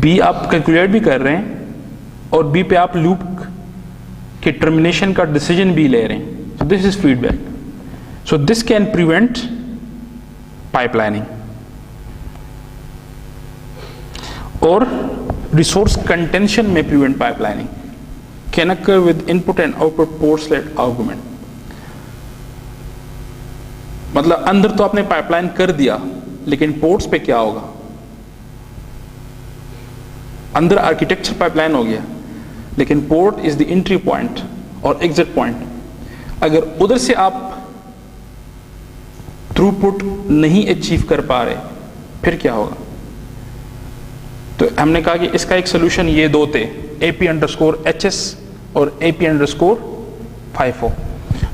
बी आप कैलकुलेट भी कर रहे हैं और बी पे आप लूप के टर्मिनेशन का डिसीजन भी ले रहे हैं। So this is feedback. So this can prevent pipelining. और रिसोर्स कंटेंशन में prevent pipelining can occur with input and output ports let argument. मतलब अंदर तो आपने पाइपलाइन कर दिया, लेकिन पोर्ट्स पे क्या होगा? अंदर आर्किटेक्चर पाइपलाइन हो गया, लेकिन port is the entry point और एग्जिट पॉइंट। अगर उधर से आप थ्रूपुट नहीं अचीव कर पा रहे, फिर क्या होगा? तो हमने कहा कि इसका एक सोल्यूशन ये दो थे, AP_HS और AP_FIFO,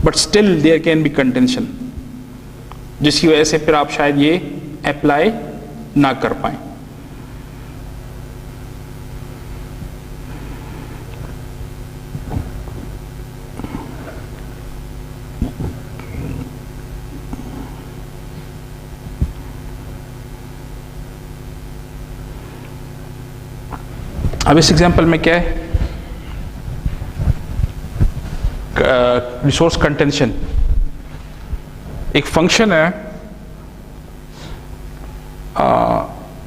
but still there can be contention, जिसकी वजह से फिर आप शायद ये अप्लाई ना कर पाए। अब इस एग्जांपल में क्या है? रिसोर्स कंटेंशन एक फंक्शन है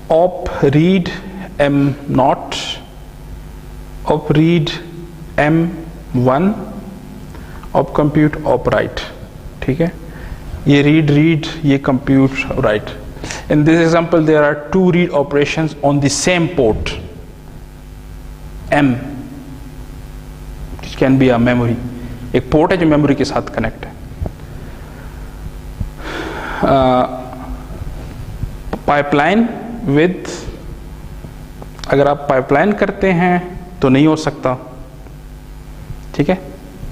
op read m0, op read m1, op compute op write, ठीक है। ये read, ये compute write. In this example there are two read operations on the same port m, which can be a memory. एक port है जो memory के साथ connect है। पाइपलाइन विद, अगर आप पाइपलाइन करते हैं तो नहीं हो सकता, ठीक है।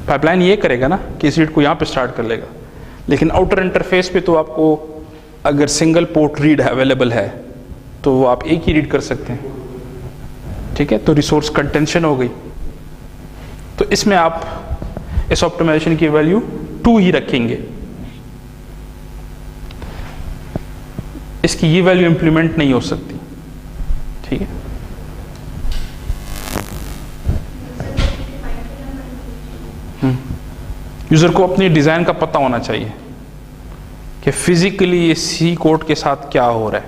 पाइपलाइन ये करेगा ना कि इस रीड को यहाँ पे स्टार्ट कर लेगा, लेकिन आउटर इंटरफेस पे तो आपको अगर सिंगल पोर्ट रीड अवेलेबल है तो वो आप एक ही रीड कर सकते हैं, ठीक है। तो रिसोर्स कंटेंशन हो गई। तो इसमें आप इस ऑप्टिमाइजेशन की वैल्यू 2 ही रखेंगे। इसकी ये वैल्यू इंप्लीमेंट नहीं हो सकती, ठीक है। यूजर को अपनी डिजाइन का पता होना चाहिए कि फिजिकली ये सी कोड के साथ क्या हो रहा है,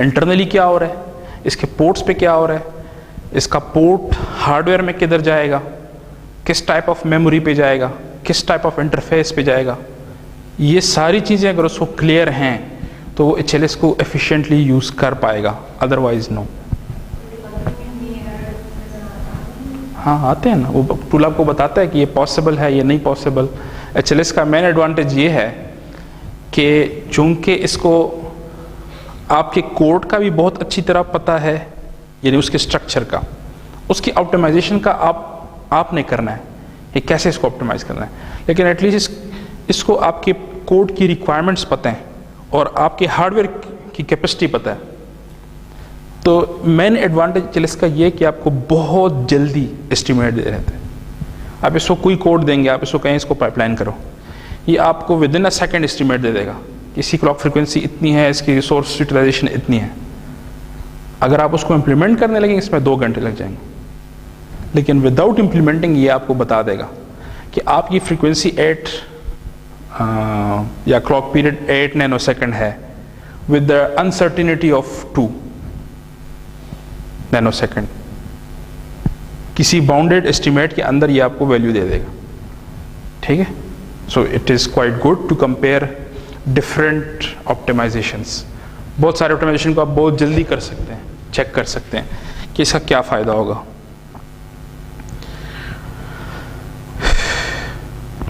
इंटरनली क्या हो रहा है, इसके पोर्ट्स पे क्या हो रहा है, इसका पोर्ट हार्डवेयर में किधर जाएगा, किस टाइप ऑफ मेमोरी पे जाएगा, किस टाइप ऑफ इंटरफेस पे जाएगा। ये सारी चीज़ें अगर उसको क्लियर हैं तो वो HLS को एफिशिएंटली यूज़ कर पाएगा, अदरवाइज नो। हाँ आते हैं ना, वो टूल आपको बताता है कि ये पॉसिबल है, ये नहीं पॉसिबल। HLS का मेन एडवांटेज ये है कि चूंकि इसको आपके कोड का भी बहुत अच्छी तरह पता है, यानी उसके स्ट्रक्चर का, उसकी ऑप्टिमाइजेशन का आपने करना है कि कैसे इसको ऑप्टिमाइज करना है, लेकिन एटलीस्ट इसको आपके कोड की रिक्वायरमेंट्स पता हैं और आपके हार्डवेयर की कैपेसिटी पता है। तो मेन एडवांटेज इसका ये कि आपको बहुत जल्दी एस्टिमेट दे रहते हैं। आप इसको कोई कोड देंगे, आप इसको कहें इसको पाइपलाइन करो, ये आपको within a second estimate दे देगा। इसकी क्लॉक फ्रिक्वेंसी इतनी है, इसकी रिसोर्स यूटिलाइजेशन इतनी है। अगर आप उसको इम्प्लीमेंट करने लगेंगे इसमें 2 घंटे लग जाएंगे, लेकिन विदाउट इम्प्लीमेंटिंग ये आपको बता देगा कि आपकी फ्रीक्वेंसी 8 या क्लॉक पीरियड 8 नैनो सेकेंड है with the uncertainty of 2 nanosecond. किसी बाउंडेड एस्टिमेट के अंदर ये आपको वैल्यू दे देगा, ठीक है। So it is quite good to compare different optimisations. बहुत सारे ऑप्टिमाइजेशन को आप बहुत जल्दी कर सकते हैं, चेक कर सकते हैं कि इसका क्या फ़ायदा होगा।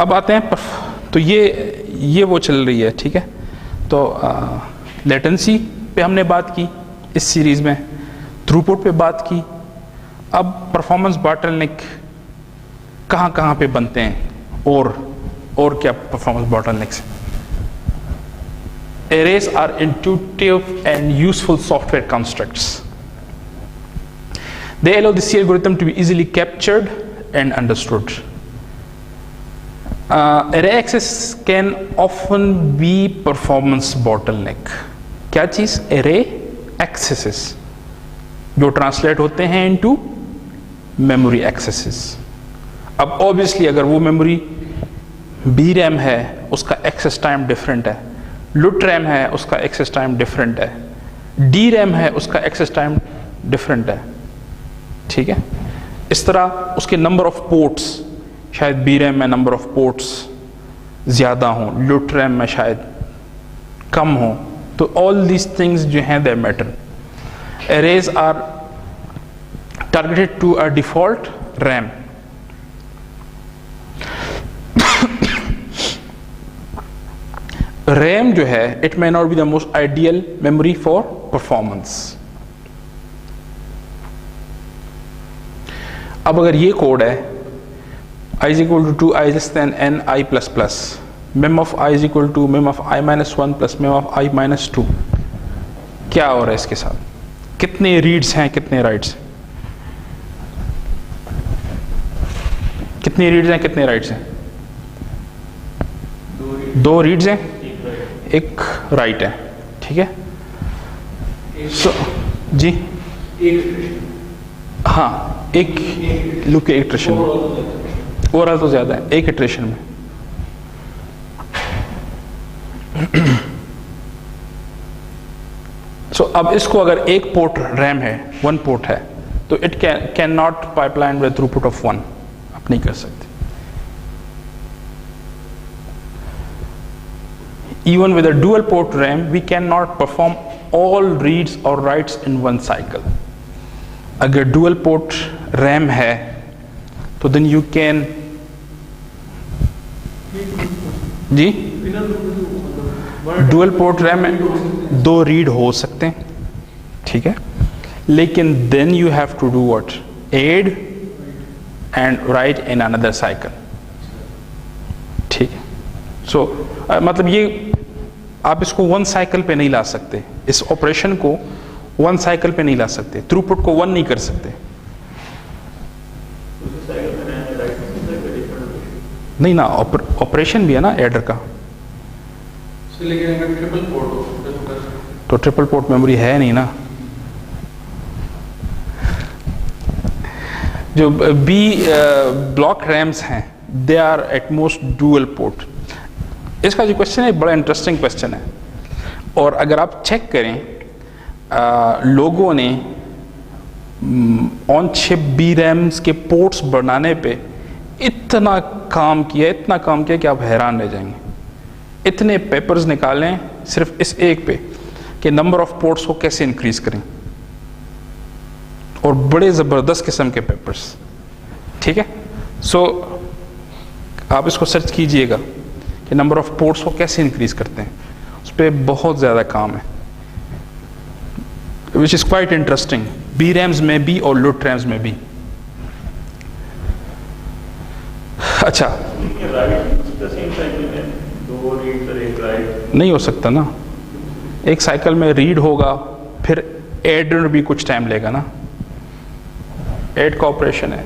अब आते हैं तो ये वो चल रही है, ठीक है। तो लेटेंसी पे हमने बात की इस सीरीज़ में, थ्रूपुट पे बात की। अब परफॉर्मेंस बॉटलनेक कहाँ पे बनते हैं और क्या परफॉर्मेंस बॉटलनेक्स हैं। Arrays are intuitive and useful software constructs. They allow the C algorithm to be easily captured and understood. Array access can often be performance bottleneck. क्या चीज़? Array accesses जो translate होते हैं into memory accesses. अब obviously अगर वो memory VRAM है उसका access time different है, लुट रैम है उसका एक्सेस टाइम डिफरेंट है, डी रैम है उसका एक्सेस टाइम डिफरेंट है, ठीक है। इस तरह उसके नंबर ऑफ पोर्ट्स, शायद बी रैम में नंबर ऑफ पोर्ट्स ज़्यादा हों, लुट रैम में शायद कम हो। तो ऑल दीज थिंग्स जो हैं they matter. Arrays are targeted to a default RAM. RAM जो है it may not be the most ideal memory for performance. अब अगर ये कोड है i is equal to 2 i less than n i plus plus, mem of i is equal to mem of i minus 1 plus mem of i minus 2, क्या हो रहा है इसके साथ? कितने रीड्स हैं, कितने राइट्स हैं? कितनी रीड्स हैं, कितने राइट्स हैं? 2 रीड्स हैं, एक राइट है, ठीक है। सो जी हाँ, एक लूप के एक इटरेशन में, ओवरऑल तो ज्यादा है, एक इटरेशन में। सो अब इसको अगर एक पोर्ट रैम है, 1 पोर्ट है, तो it can not pipeline with throughput of 1, आप नहीं कर सकते। Even with a dual port RAM, we cannot perform all reads or writes in one cycle. अगर dual port RAM है, तो then you can ji dual port RAM में 2 read हो सकते हैं, ठीक है, लेकिन then you have to do what? Add and write in another cycle, ठीक है। So मतलब ये आप इसको 1 साइकिल पे नहीं ला सकते, इस ऑपरेशन को 1 साइकिल पे नहीं ला सकते, थ्रूपुट को 1 नहीं कर सकते। नहीं ना, ऑपरेशन भी है ना एडर का। लेकिन अगर ट्रिपल पोर्ट हो तो ट्रिपल पोर्ट मेमोरी है नहीं ना। जो बी ब्लॉक रैम्स हैं they are at most dual port. इसका जो क्वेश्चन है बड़ा इंटरेस्टिंग क्वेश्चन है, और अगर आप चेक करें लोगों ने ऑन चिप बी रैम्स के पोर्ट्स बनाने पे इतना काम किया कि आप हैरान रह जाएंगे। इतने पेपर्स निकालें सिर्फ इस एक पे कि नंबर ऑफ पोर्ट्स को कैसे इंक्रीज करें, और बड़े ज़बरदस्त किस्म के पेपर्स, ठीक है। सो आप इसको सर्च कीजिएगा कि नंबर ऑफ पोर्ट्स को कैसे इंक्रीज करते हैं, उस पर बहुत ज़्यादा काम है, which is quite interesting, B RAMs में भी और लुट रैम्स में भी। अच्छा, नहीं हो सकता ना, एक साइकिल में रीड होगा, फिर एड भी कुछ टाइम लेगा ना, एड का ऑपरेशन है।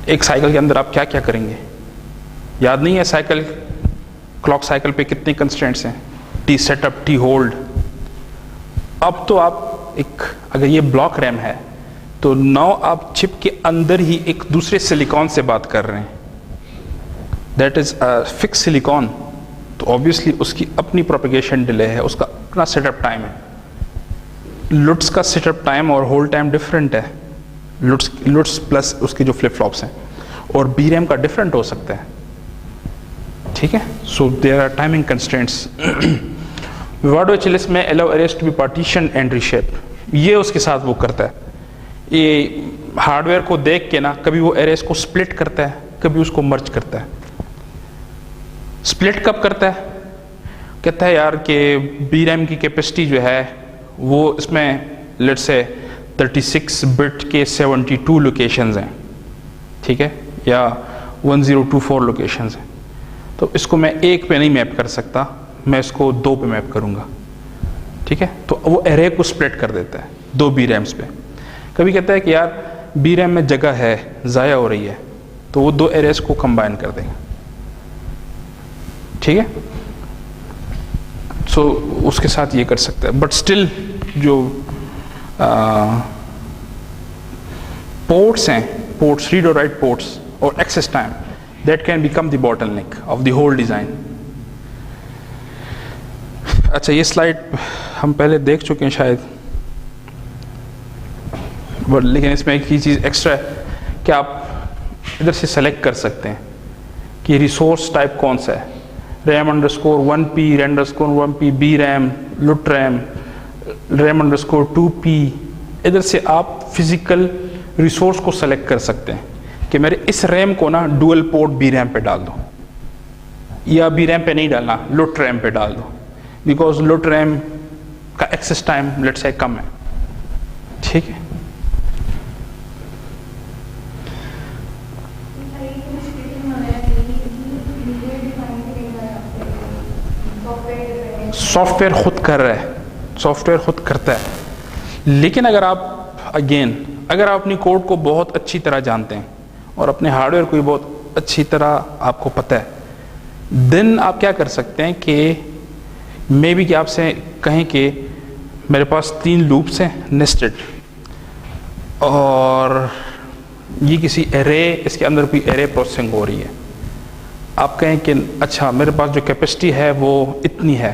एक साइकिल के अंदर आप क्या क्या करेंगे, याद नहीं है? साइकिल क्लॉक साइकिल पे कितने कंस्ट्रेंट्स हैं? T setup, T hold. अब तो आप एक, अगर ये ब्लॉक रैम है तो नाउ आप चिप के अंदर ही एक दूसरे सिलिकॉन से बात कर रहे हैं, दैट इज फिक्स सिलिकॉन। तो ऑब्वियसली उसकी अपनी प्रोपेगेशन डिले है, उसका अपना सेटअप टाइम है। लुट्स का सेटअप टाइम और होल्ड टाइम डिफरेंट है, लुट्स प्लस उसके जो फ्लिप फ्लॉप्स हैं, और बी रैम का डिफरेंट हो सकता है, ठीक है। So there are timing constraints. Vivado HLS में allow arrays to be partition and reshape, ये उसके साथ वो करता है। ये हार्डवेयर को देख के ना कभी वो अरेज को स्प्लिट करता है, कभी उसको मर्ज करता है। स्प्लिट कब करता है? कहता है यार कि बी रैम की कैपेसिटी जो है वो इसमें लेट्स से 36 बिट के 72 लोकेशंस हैं, ठीक है, या 1024 लोकेशंस हैं। तो इसको मैं एक पे नहीं मैप कर सकता, मैं इसको दो पे मैप करूंगा, ठीक है। तो वो एरे को स्प्लिट कर देता है दो बी रैम्स पे। कभी कहता है कि यार बी रैम में जगह है, ज़ाया हो रही है, तो वो दो एरेज को कंबाइन कर देंगे, ठीक है। सो उसके साथ ये कर सकता है, बट स्टिल जो पोर्ट्स हैं, पोर्ट्स, रीड और राइट पोर्ट्स और access time, that can become the bottleneck of the whole design. अच्छा, ये स्लाइड हम पहले देख चुके हैं शायद, बट लेकिन इसमें एक ही चीज़ एक्स्ट्रा है कि आप इधर से सेलेक्ट कर सकते हैं कि रिसोर्स टाइप कौन सा है, RAM_1P, RAM_1P, B रैम, लुट रैम, RAM_2P। इधर से आप फिजिकल रिसोर्स को सेलेक्ट कर सकते हैं कि मेरे इस रैम को ना डुअल पोर्ट बी रैम पे डाल दो, या बी रैम पे नहीं डालना, लुट रैम पे डाल दो, बिकॉज लुट रैम का एक्सेस टाइम लेट्स से कम है, ठीक है। सॉफ्टवेयर खुद कर रहा है, सॉफ्टवेयर खुद करता है, लेकिन अगर आप अगेन अगर आप अपनी कोड को बहुत अच्छी तरह जानते हैं और अपने हार्डवेयर को भी बहुत अच्छी तरह आपको पता है, देन आप क्या कर सकते हैं कि मे बी कि आपसे कहें कि मेरे पास 3 लूप्स हैं नेस्टेड, और ये किसी एरे, इसके अंदर कोई एरे प्रोसेसिंग हो रही है। आप कहें कि अच्छा मेरे पास जो कैपेसिटी है वो इतनी है,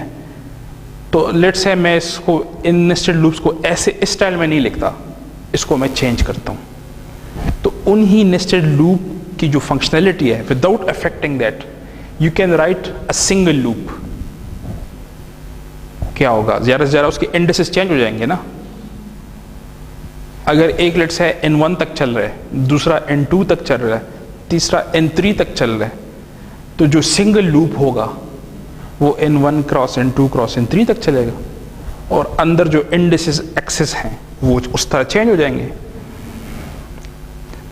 तो लेट्स से मैं इसको इन नेस्टेड लूप्स को ऐसे इस स्टाइल में नहीं लिखता, इसको मैं चेंज करता हूँ। तो उन्हीं नेस्टेड लूप की जो फंक्शनैलिटी है, without affecting that you can write a single loop. क्या होगा, ज़्यादा से ज़्यादा उसके इंडेक्सेस चेंज हो जाएंगे ना। अगर एक लेट्स है N1 तक चल रहा है, दूसरा N2 तक चल रहा है, तीसरा N3 तक चल रहा है, तो जो सिंगल लूप होगा वो N1 cross N2 cross N3 तक चलेगा, और अंदर जो इंडेक्सेस एक्सेस हैं वो उस तरह चेंज हो जाएंगे।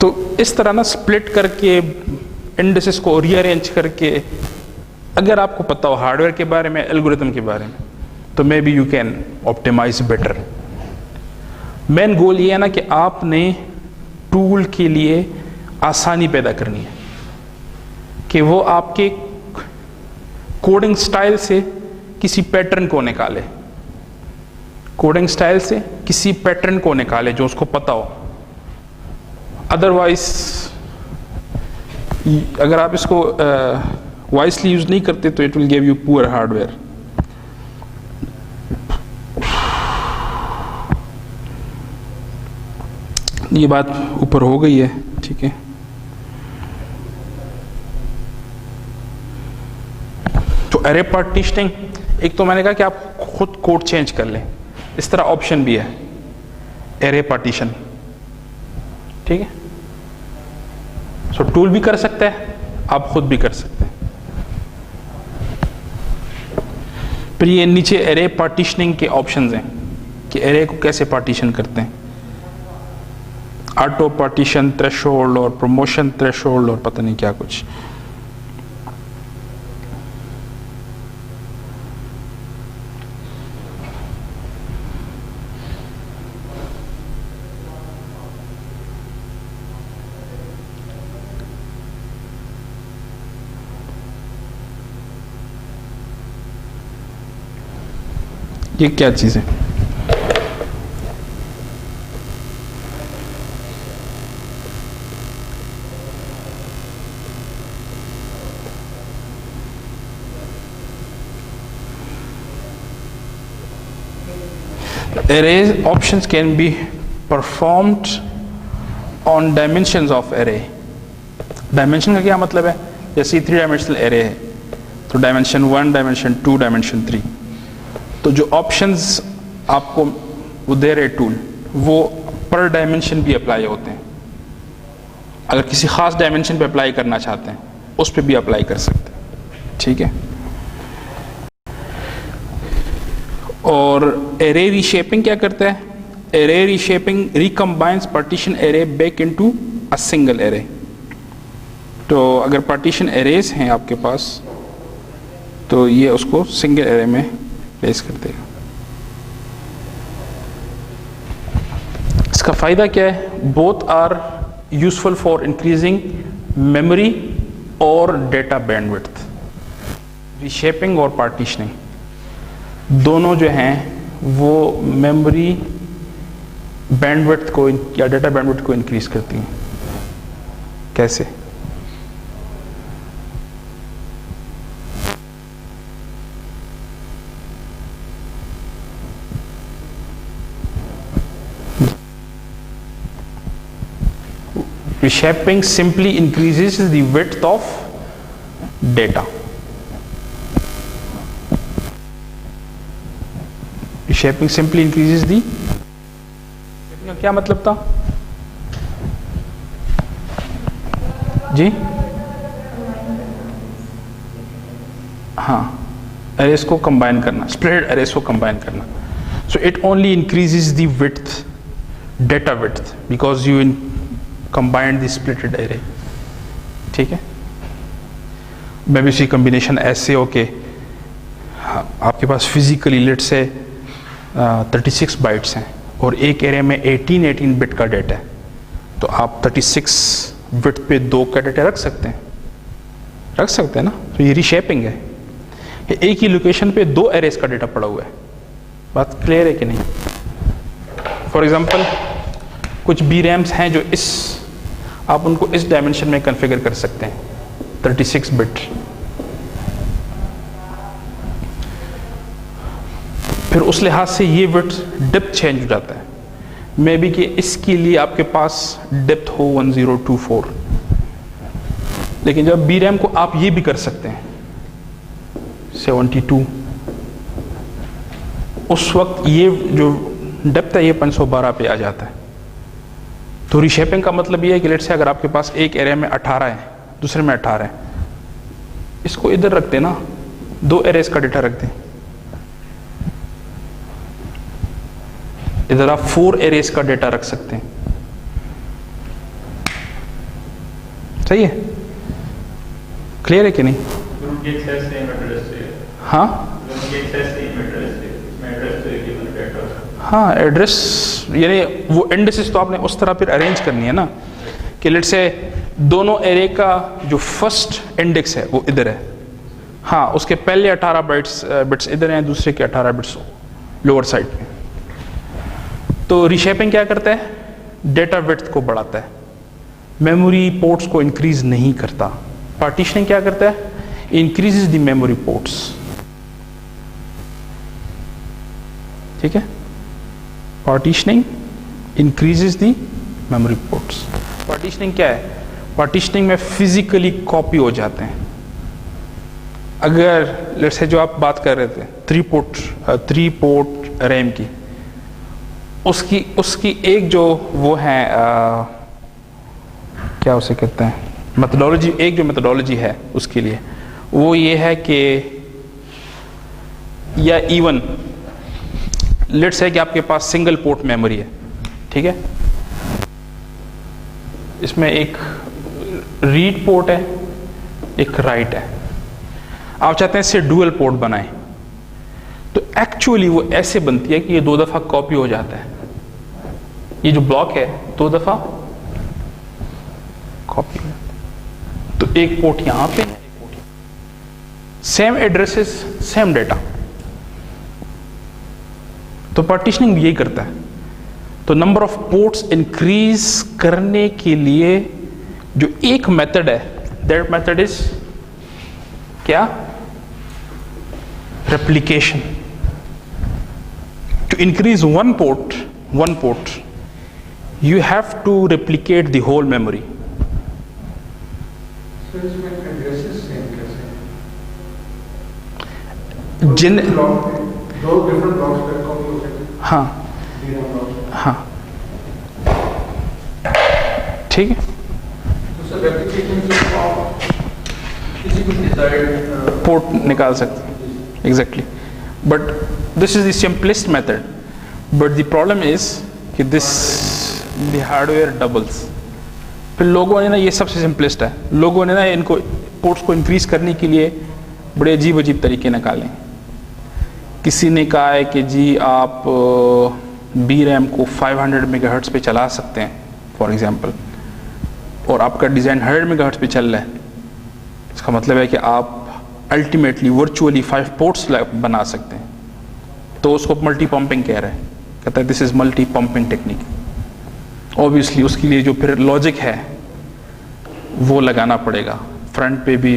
तो इस तरह ना स्प्लिट करके इंडेक्सेस को रीअरेंज करके, अगर आपको पता हो हार्डवेयर के बारे में, एल्गोरिथम के बारे में, तो maybe you can optimise better. Main goal ये है ना कि आपने टूल के लिए आसानी पैदा करनी है कि वो आपके कोडिंग स्टाइल से किसी पैटर्न को निकाले, कोडिंग स्टाइल से किसी पैटर्न को निकाले जो उसको पता हो। अदरवाइज अगर आप इसको वाइसली यूज नहीं करते तो it will give you poor hardware. ये बात ऊपर हो गई है, ठीक है। तो एरे पार्टीशनिंग, एक तो मैंने कहा कि आप खुद कोड चेंज कर लें, इस तरह ऑप्शन भी है एरे पार्टीशन, ठीक है। सो टूल भी कर सकता है, आप खुद भी कर सकते हैं। फिर ये नीचे एरे पार्टीशनिंग के ऑप्शंस हैं कि एरे को कैसे पार्टीशन करते हैं, ऑटो पार्टीशन, थ्रेशोल्ड और प्रमोशन थ्रेशोल्ड और पता नहीं क्या कुछ। ये क्या चीज़ है? Array options can be performed on dimensions of array. Dimension का क्या मतलब है? जैसे 3 डायमेंशनल एरे है तो डायमेंशन 1, डायमेंशन 2, डायमेंशन 3, तो जो ऑप्शंस आपको वो दे रहे टूल वो पर डायमेंशन भी अप्लाई होते हैं। अगर किसी खास डायमेंशन पे अप्लाई करना चाहते हैं उस पे भी अप्लाई कर सकते हैं, ठीक है। और एरे रीशेपिंग क्या करता है? Array reshaping recombines partition array back into a single array. तो अगर पार्टीशन एरेज हैं आपके पास तो ये उसको सिंगल एरे में प्लेस कर देगा। इसका फायदा क्या है? Both are useful for increasing memory और डेटा बैंडविड्थ। रीशेपिंग और पार्टीशनिंग दोनों जो हैं वो मेमोरी बैंडविड्थ को या डेटा बैंडविड्थ को इंक्रीज करती हैं। कैसे? Reshaping simply increases the width of data. Reshaping simply increases the reshaping का क्या मतलब था जी? हाँ, अरेज को कंबाइन करना, स्प्लिटेड अरेज को कंबाइन करना। So it only increases the width, data width, because you combined the splitted array, ठीक है। मे बी सी कम्बिनेशन ऐसे हो के आपके पास फिजिकली लेट से 36 बाइट्स हैं और एक एरे में 18 बिट का डेटा है, तो आप 36 बिट पे 2 का डेटा रख सकते हैं ना। तो ये रीशेपिंग है। एक ही लोकेशन पे 2 एरेज का डेटा पड़ा हुआ है। बात क्लियर है कि नहीं? फॉर एग्जांपल कुछ बी रैम्स हैं जो आप उनको इस डायमेंशन में कॉन्फ़िगर कर सकते हैं, 36 बिट। फिर उस लिहाज से ये विड्थ डेप्थ चेंज हो जाता है। मे बी कि इसके लिए आपके पास डेप्थ हो 1024, लेकिन जब बी रैम को आप ये भी कर सकते हैं 72, उस वक्त ये जो डेप्थ है ये 512 पे आ जाता है। तो रीशेपिंग का मतलब ये है कि लेट से अगर आपके पास एक एरे में 18 है, दूसरे में 18 है, इसको इधर रख देना, 2 एरेज का डेटा रख दें। इधर आप 4 एरेज का डेटा रख सकते हैं। सही है? क्लियर है कि नहीं? हाँ हाँ, एड्रेस यानी वो इंडेक्सेस तो आपने उस तरह फिर अरेंज करनी है ना कि लेट से दोनों एरे का जो फर्स्ट इंडेक्स है वो इधर है, हाँ उसके पहले 18 बिट्स इधर हैं, दूसरे के 18 बिट्स लोअर साइड में। तो रीशेपिंग क्या करता है? डेटा विड्थ को बढ़ाता है, मेमोरी पोर्ट्स को इंक्रीज नहीं करता। पार्टीशनिंग क्या करता है? इंक्रीजेस द मेमोरी पोर्ट्स, ठीक है। Partitioning increases the memory ports. Partitioning क्या है? पार्टीशनिंग में फिजिकली कॉपी हो जाते हैं। अगर लेट्स से जो आप बात कर रहे थे 3 पोर्ट रैम की, उसकी एक जो वो है क्या उसे कहते हैं मेथोडोलॉजी, एक जो मेथोडोलॉजी है उसके लिए वो ये है कि या इवन लेट्स है कि आपके पास सिंगल पोर्ट मेमोरी है, ठीक है, इसमें एक रीड पोर्ट है, एक राइट है, आप चाहते हैं इससे डुअल पोर्ट बनाएं, तो एक्चुअली वो ऐसे बनती है कि ये 2 दफा कॉपी हो जाता है। ये जो ब्लॉक है 2 दफा कॉपी, तो एक पोर्ट यहां पे, सेम एड्रेसेस सेम डेटा, तो पार्टीशनिंग भी यही करता है। तो नंबर ऑफ पोर्ट्स इंक्रीज करने के लिए जो एक मेथड है, दैट मेथड इज क्या? Replication. To increase one port you have to replicate the whole memory. So इसमें addresses same कैसे? जिन दो different blocks पर copy हो सकते हैं। हाँ DRAM blocks। हाँ ठीक है। तो सर replication से आप किसी भी desired पोर्ट निकाल सकते हैं exactly, but this is the simplest method, but the problem is कि दिस द हार्डवेयर डबल्स। फिर लोगों ने ना, ये सबसे सिंपलेस्ट है, लोगों ने ना इनको पोर्ट्स को इंक्रीज करने के लिए बड़े अजीब अजीब तरीके निकाले। किसी ने कहा है कि जी आप BRAM को 500 मेगाहर्ट्ज पे चला सकते हैं फॉर एग्जांपल, और आपका डिज़ाइन 100 मेगाहर्ट्ज पे चल रहा है। इसका मतलब है कि आप अल्टीमेटली वर्चुअली 5 पोर्ट्स बना सकते हैं। तो उसको मल्टी पंपिंग कह रहा है, कहता है this is multi pumping technique. Obviously उसके लिए जो फिर लॉजिक है वो लगाना पड़ेगा, फ्रंट पे भी,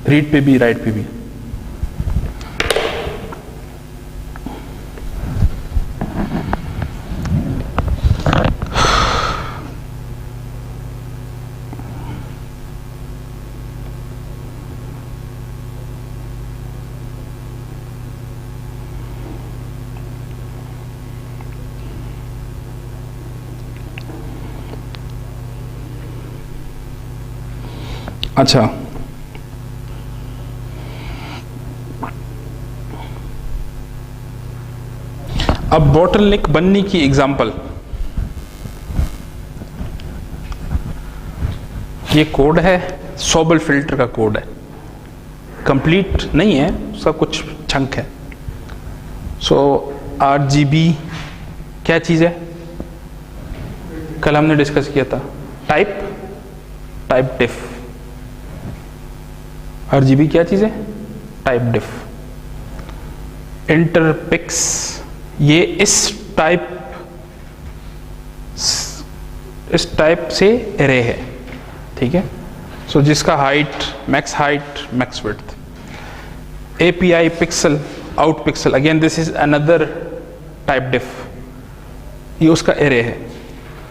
रीड पे भी, राइट पे भी। अच्छा, अब बॉटलनेक बनने की एग्जांपल, ये कोड है, सोबल फिल्टर का कोड है, कंप्लीट नहीं है, उसका कुछ चंक है। सो RGB क्या चीज है? कल हमने डिस्कस किया था, टाइप डिफ। RGB क्या चीज है? टाइप डिफ। इंटरपिक्स, ये इस टाइप से एरे है, ठीक है। सो जिसका max height max width. API pixel, out pixel, again this is another type def, ये उसका एरे है।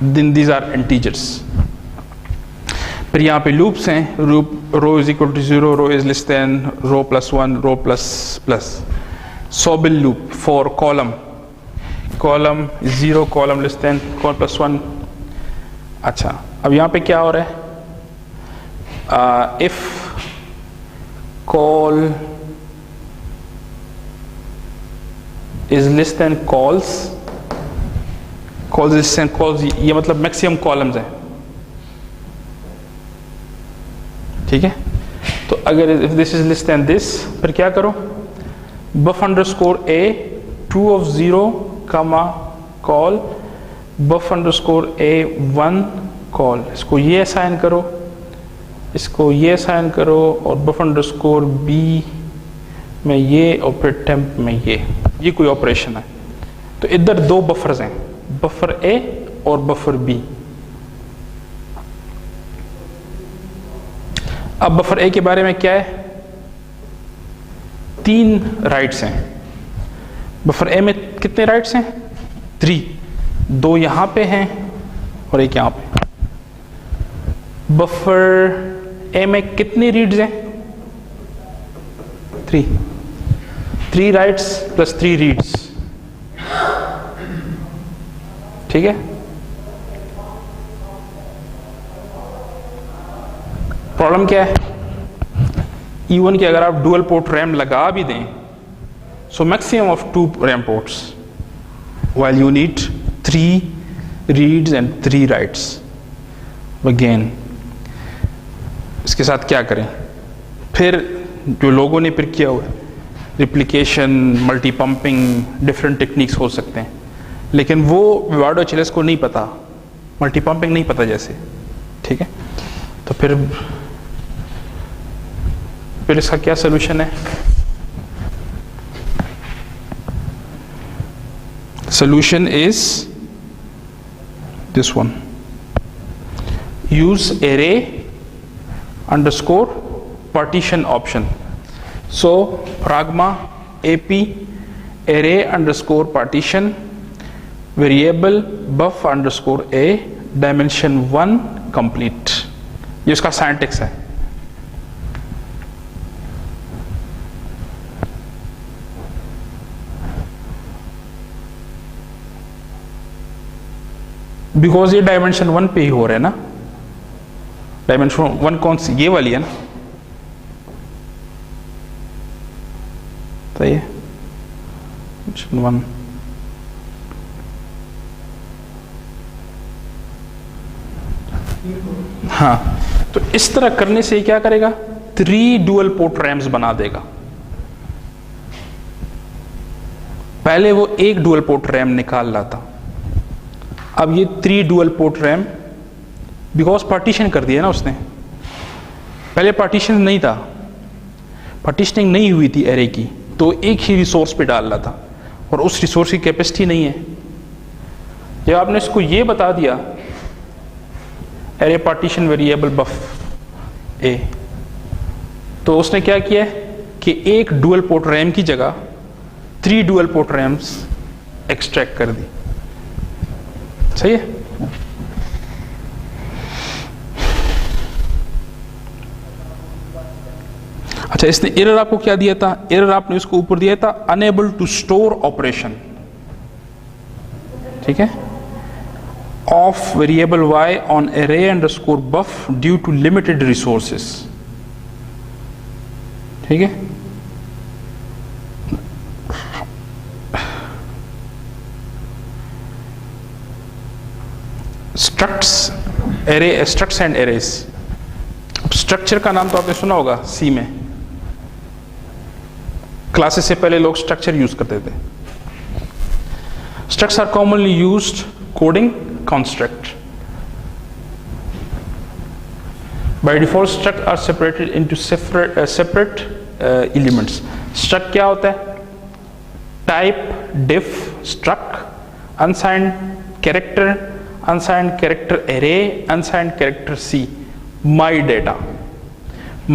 These are integers. फिर यहाँ पे लूप्स हैं, row is equal to 0, row is less than row plus 1, row plus. Sobel loop for column 0, column less than col plus 1। अच्छा, अब यहाँ पे क्या हो रहा है? If col is less than cols, ये मतलब मैक्सिमम कॉलम्स हैं, ठीक है। तो अगर if this is less than this, फिर क्या करो? Buf underscore a 2 of 0 comma col buf underscore a 1 col, इसको ये असाइन करो, इसको ये असाइन करो, और बफ अंडरस्कोर b में ये, और फिर टेम्प में ये कोई ऑपरेशन है। तो इधर दो बफर्स हैं, बफर a और बफर b। अब बफर ए के बारे में क्या है? 3 राइट्स हैं। बफर ए में कितने राइट्स हैं? 3, 2 यहां पे हैं और एक यहां पे। बफर ए में कितनी रीड्स हैं? 3 राइट्स प्लस 3 रीड्स, ठीक है। प्रॉब्लम क्या है? इवन कि अगर आप डुअल पोर्ट रैम लगा भी दें, so maximum of 2 RAM ports, while you need 3 reads and 3 rights. Again इसके साथ क्या करें? फिर जो लोगों ने फिर किया हुआ है, replication, multi pumping, different techniques हो सकते हैं, लेकिन वो विवाडो एचएलएस को नहीं पता, मल्टी पंपिंग नहीं पता जैसे, ठीक है। तो फिर इसका क्या सोल्यूशन है? Solution is this one. Use array underscore partition option. So pragma ap array underscore partition variable buff underscore a dimension 1 complete. ये उसका सिंटैक्स है. बिकॉज ये डायमेंशन 1 पे ही हो रहा है ना. डायमेंशन 1 कौन सी? ये वाली है ना. सही है. डायमेंशन 1. हाँ, तो इस तरह करने से क्या करेगा? 3 डुअल पोर्ट रैम्स बना देगा. पहले वो एक डुअल पोर्ट रैम निकाल रहा था, अब ये 3 dual port RAM, because partition कर दिया ना उसने. पहले पार्टीशन नहीं था, पार्टीशनिंग नहीं हुई थी एरे की, तो एक ही रिसोर्स पे डाल रहा था और उस रिसोर्स की कैपेसिटी नहीं है. जब आपने इसको ये बता दिया एरे पार्टीशन वेरिएबल बफ ए, तो उसने क्या किया कि एक डुअल पोर्ट रैम की जगह 3 डुअल पोर्ट रैम्स एक्सट्रैक्ट कर दी. सही है. अच्छा, इसने एरर आपको क्या दिया था? एरर आपने उसको ऊपर दिया था अनेबल टू स्टोर ऑपरेशन. ठीक है. Of variable Y on array underscore buf due to limited resources. ठीक है. Structs array, structs and arrays. Structure का नाम तो आपने सुना होगा सी में. क्लासेस से पहले लोग स्ट्रक्चर यूज करते थे. Structs are commonly used coding construct. By default, struct are separated into separate elements. Struct क्या होता है? Type, diff, struct, unsigned character array, unsigned character C. My data.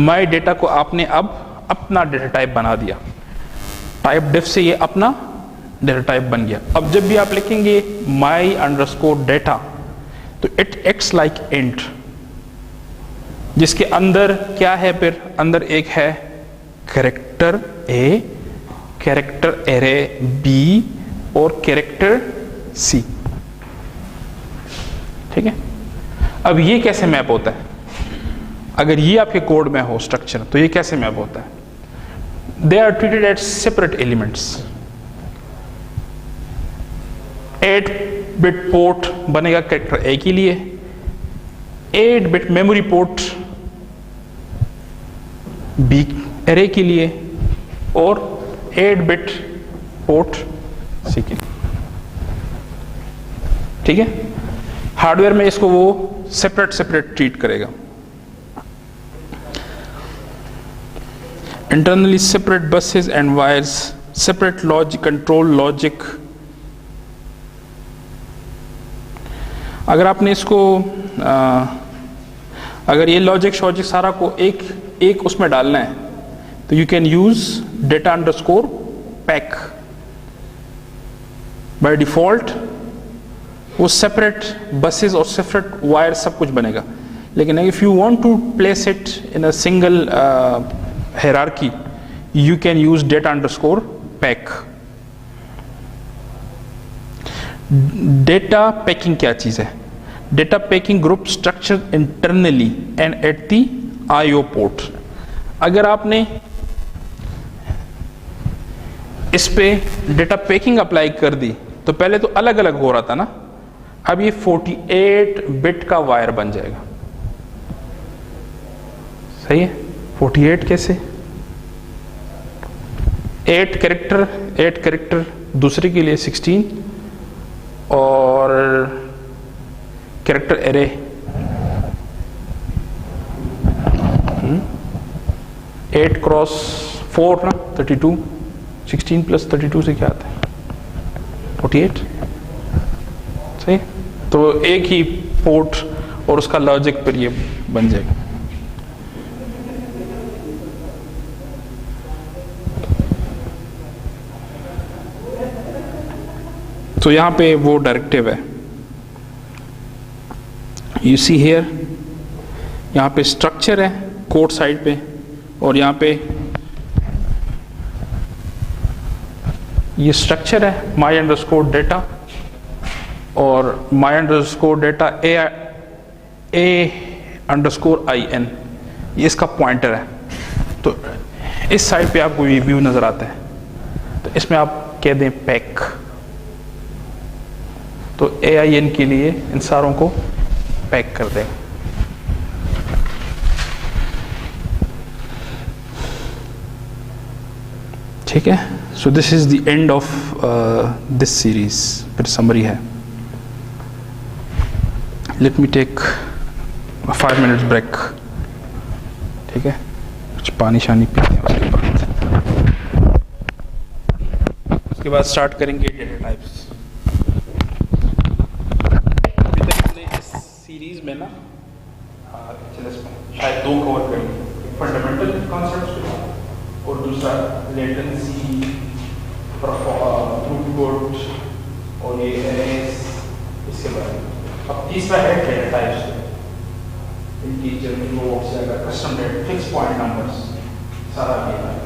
My data को आपने अब अपना डेटा टाइप बना दिया. टाइप diff से ये अपना डेटा टाइप बन गया. अब जब भी आप लिखेंगे my अंडरस्कोर डेटा, तो इट एक्ट्स लाइक इंट, जिसके अंदर क्या है? फिर अंदर एक है कैरेक्टर ए, कैरेक्टर एरे बी और कैरेक्टर सी. ठीक है. अब ये कैसे मैप होता है? अगर ये आपके कोड में हो स्ट्रक्चर, तो ये कैसे मैप होता है? They are treated as separate elements. 8 bit port बनेगा कैरेक्टर ए के लिए, 8 bit memory port B array के लिए और 8 बिट पोर्ट सी के लिए. ठीक है. हार्डवेयर में इसको वो सेपरेट ट्रीट करेगा. Internally separate buses and wires, separate logic, control logic. अगर आपने इसको अगर ये लॉजिक शॉजिक सारा को एक उसमें डालना है, तो you can use data underscore pack. By default वो सेपरेट बसेस और सेपरेट वायर सब कुछ बनेगा. लेकिन if you want to place it in a single hierarchy, you can use data underscore pack. Data packing क्या चीज है? Data packing group structure internally and at the IO port. अगर आपने इस पे डेटा पैकिंग अप्लाई कर दी, तो पहले तो अलग अलग हो रहा था ना, अब ये 48 बिट का वायर बन जाएगा. सही है. 48 कैसे? 8 कैरेक्टर दूसरे के लिए 16 और कैरेक्टर एरे 8 क्रॉस 4 ना 32. 16 प्लस 32 से क्या आता है? 48 सही। तो एक ही पोर्ट और उसका लॉजिक पर ये बन जाएगा। तो यहां पे वो डायरेक्टिव है, यू सी हियर, यहां पे स्ट्रक्चर है कोड साइड पे, और यहां पे ये स्ट्रक्चर है my अंडरस्कोर डेटा, और my underscore data a underscore in, ये इसका पॉइंटर है। तो इस साइड पे आपको ये व्यू नजर आता है, तो इसमें आप कह दें पैक, तो AIN के लिए इन सारों को पैक कर दें। ठीक है, so this is the end of this series. फिर समरी है, let me take 5 minutes break. ठीक है, कुछ पानी शानी पीते हैं, उसके बाद स्टार्ट करेंगे डेटा टाइप्स। अभी तक हमने इस सीरीज में ना शायद 2 कवर करेंगे, फंडामेंटल कॉन्सेप्ट्स और दूसरा लेटेंसी, थ्रूपुट और ये एरेस, इसके बारे में। अब तीसरा है data types, integer, floats, custom data, fix point numbers, सारा data.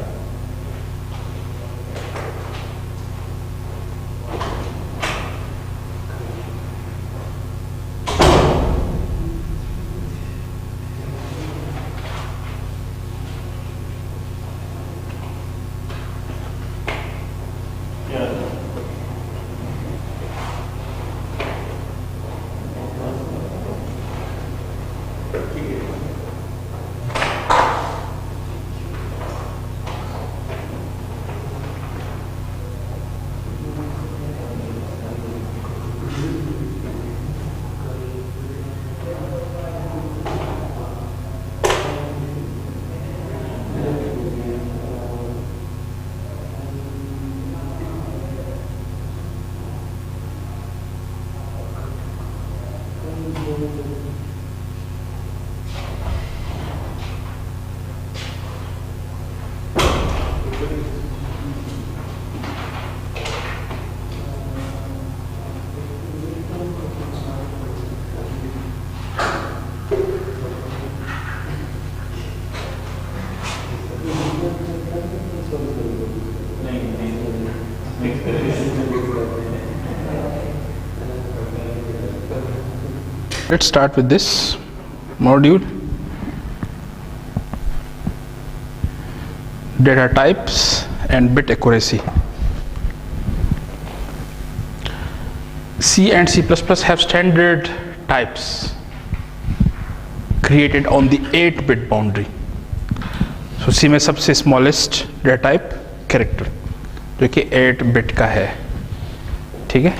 Let's start with this module, data types and bit accuracy. C and C++ have standard types created on the 8-bit boundary. So C में सबसे smallest data type character, जो कि 8-bit का है। ठीक है,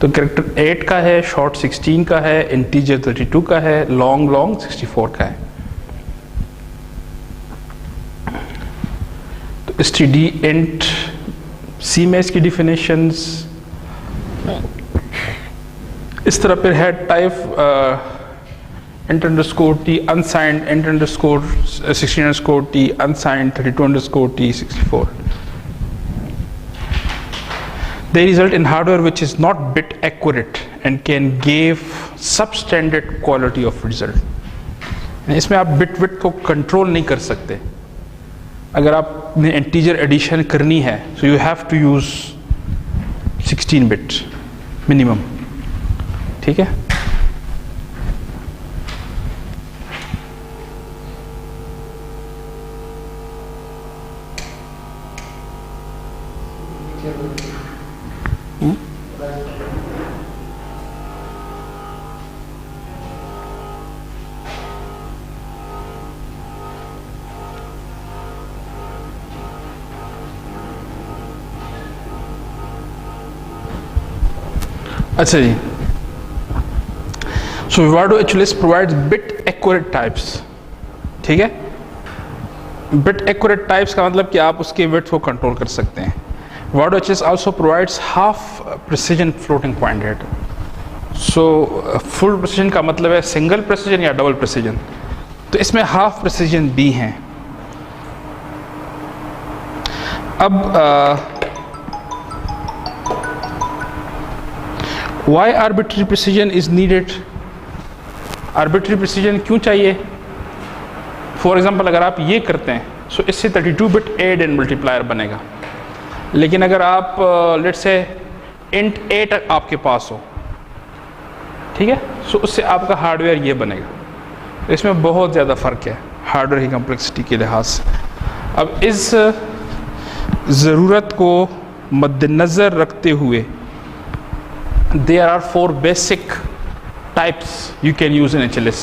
तो कैरेक्टर 8 का है, शॉर्ट 16 का है, इंटीजर 32 का है, लॉन्ग 64 का है। तो std int C में इसकी डिफिनेशंस इस तरह पर है, type int underscore t unsigned, int underscore 16 underscore t unsigned, 32 underscore t 64. They result in hardware which is not bit accurate and can give substandard quality of result. इसमें आप bit width को control नहीं कर सकते। अगर आपने integer addition करनी है, so you have to use 16 bit minimum। ठीक है, अच्छा जी। So Vivado HLS provides bit accurate types। ठीक है, bit accurate types का मतलब कि आप उसके width को कंट्रोल कर सकते हैं। Vivado HLS also provides half precision floating point data. So full precision का मतलब है सिंगल प्रेसिजन या डबल प्रेसिजन, तो इसमें हाफ प्रेसिजन भी हैं. अब why arbitrary precision is needed? Arbitrary precision क्यों चाहिए? फॉर एग्जांपल अगर आप ये करते हैं सो इससे 32 बिट एड एंड मल्टीप्लायर बनेगा, लेकिन अगर आप लेट्स से इंट 8 आपके पास हो, ठीक है, सो उससे आपका हार्डवेयर ये बनेगा. तो इसमें बहुत ज़्यादा फ़र्क है हार्डवेयर की कम्प्लेक्सिटी के लिहाज से. अब इस ज़रूरत को मद्देनज़र रखते हुए there are 4 basic types you can use in HLS.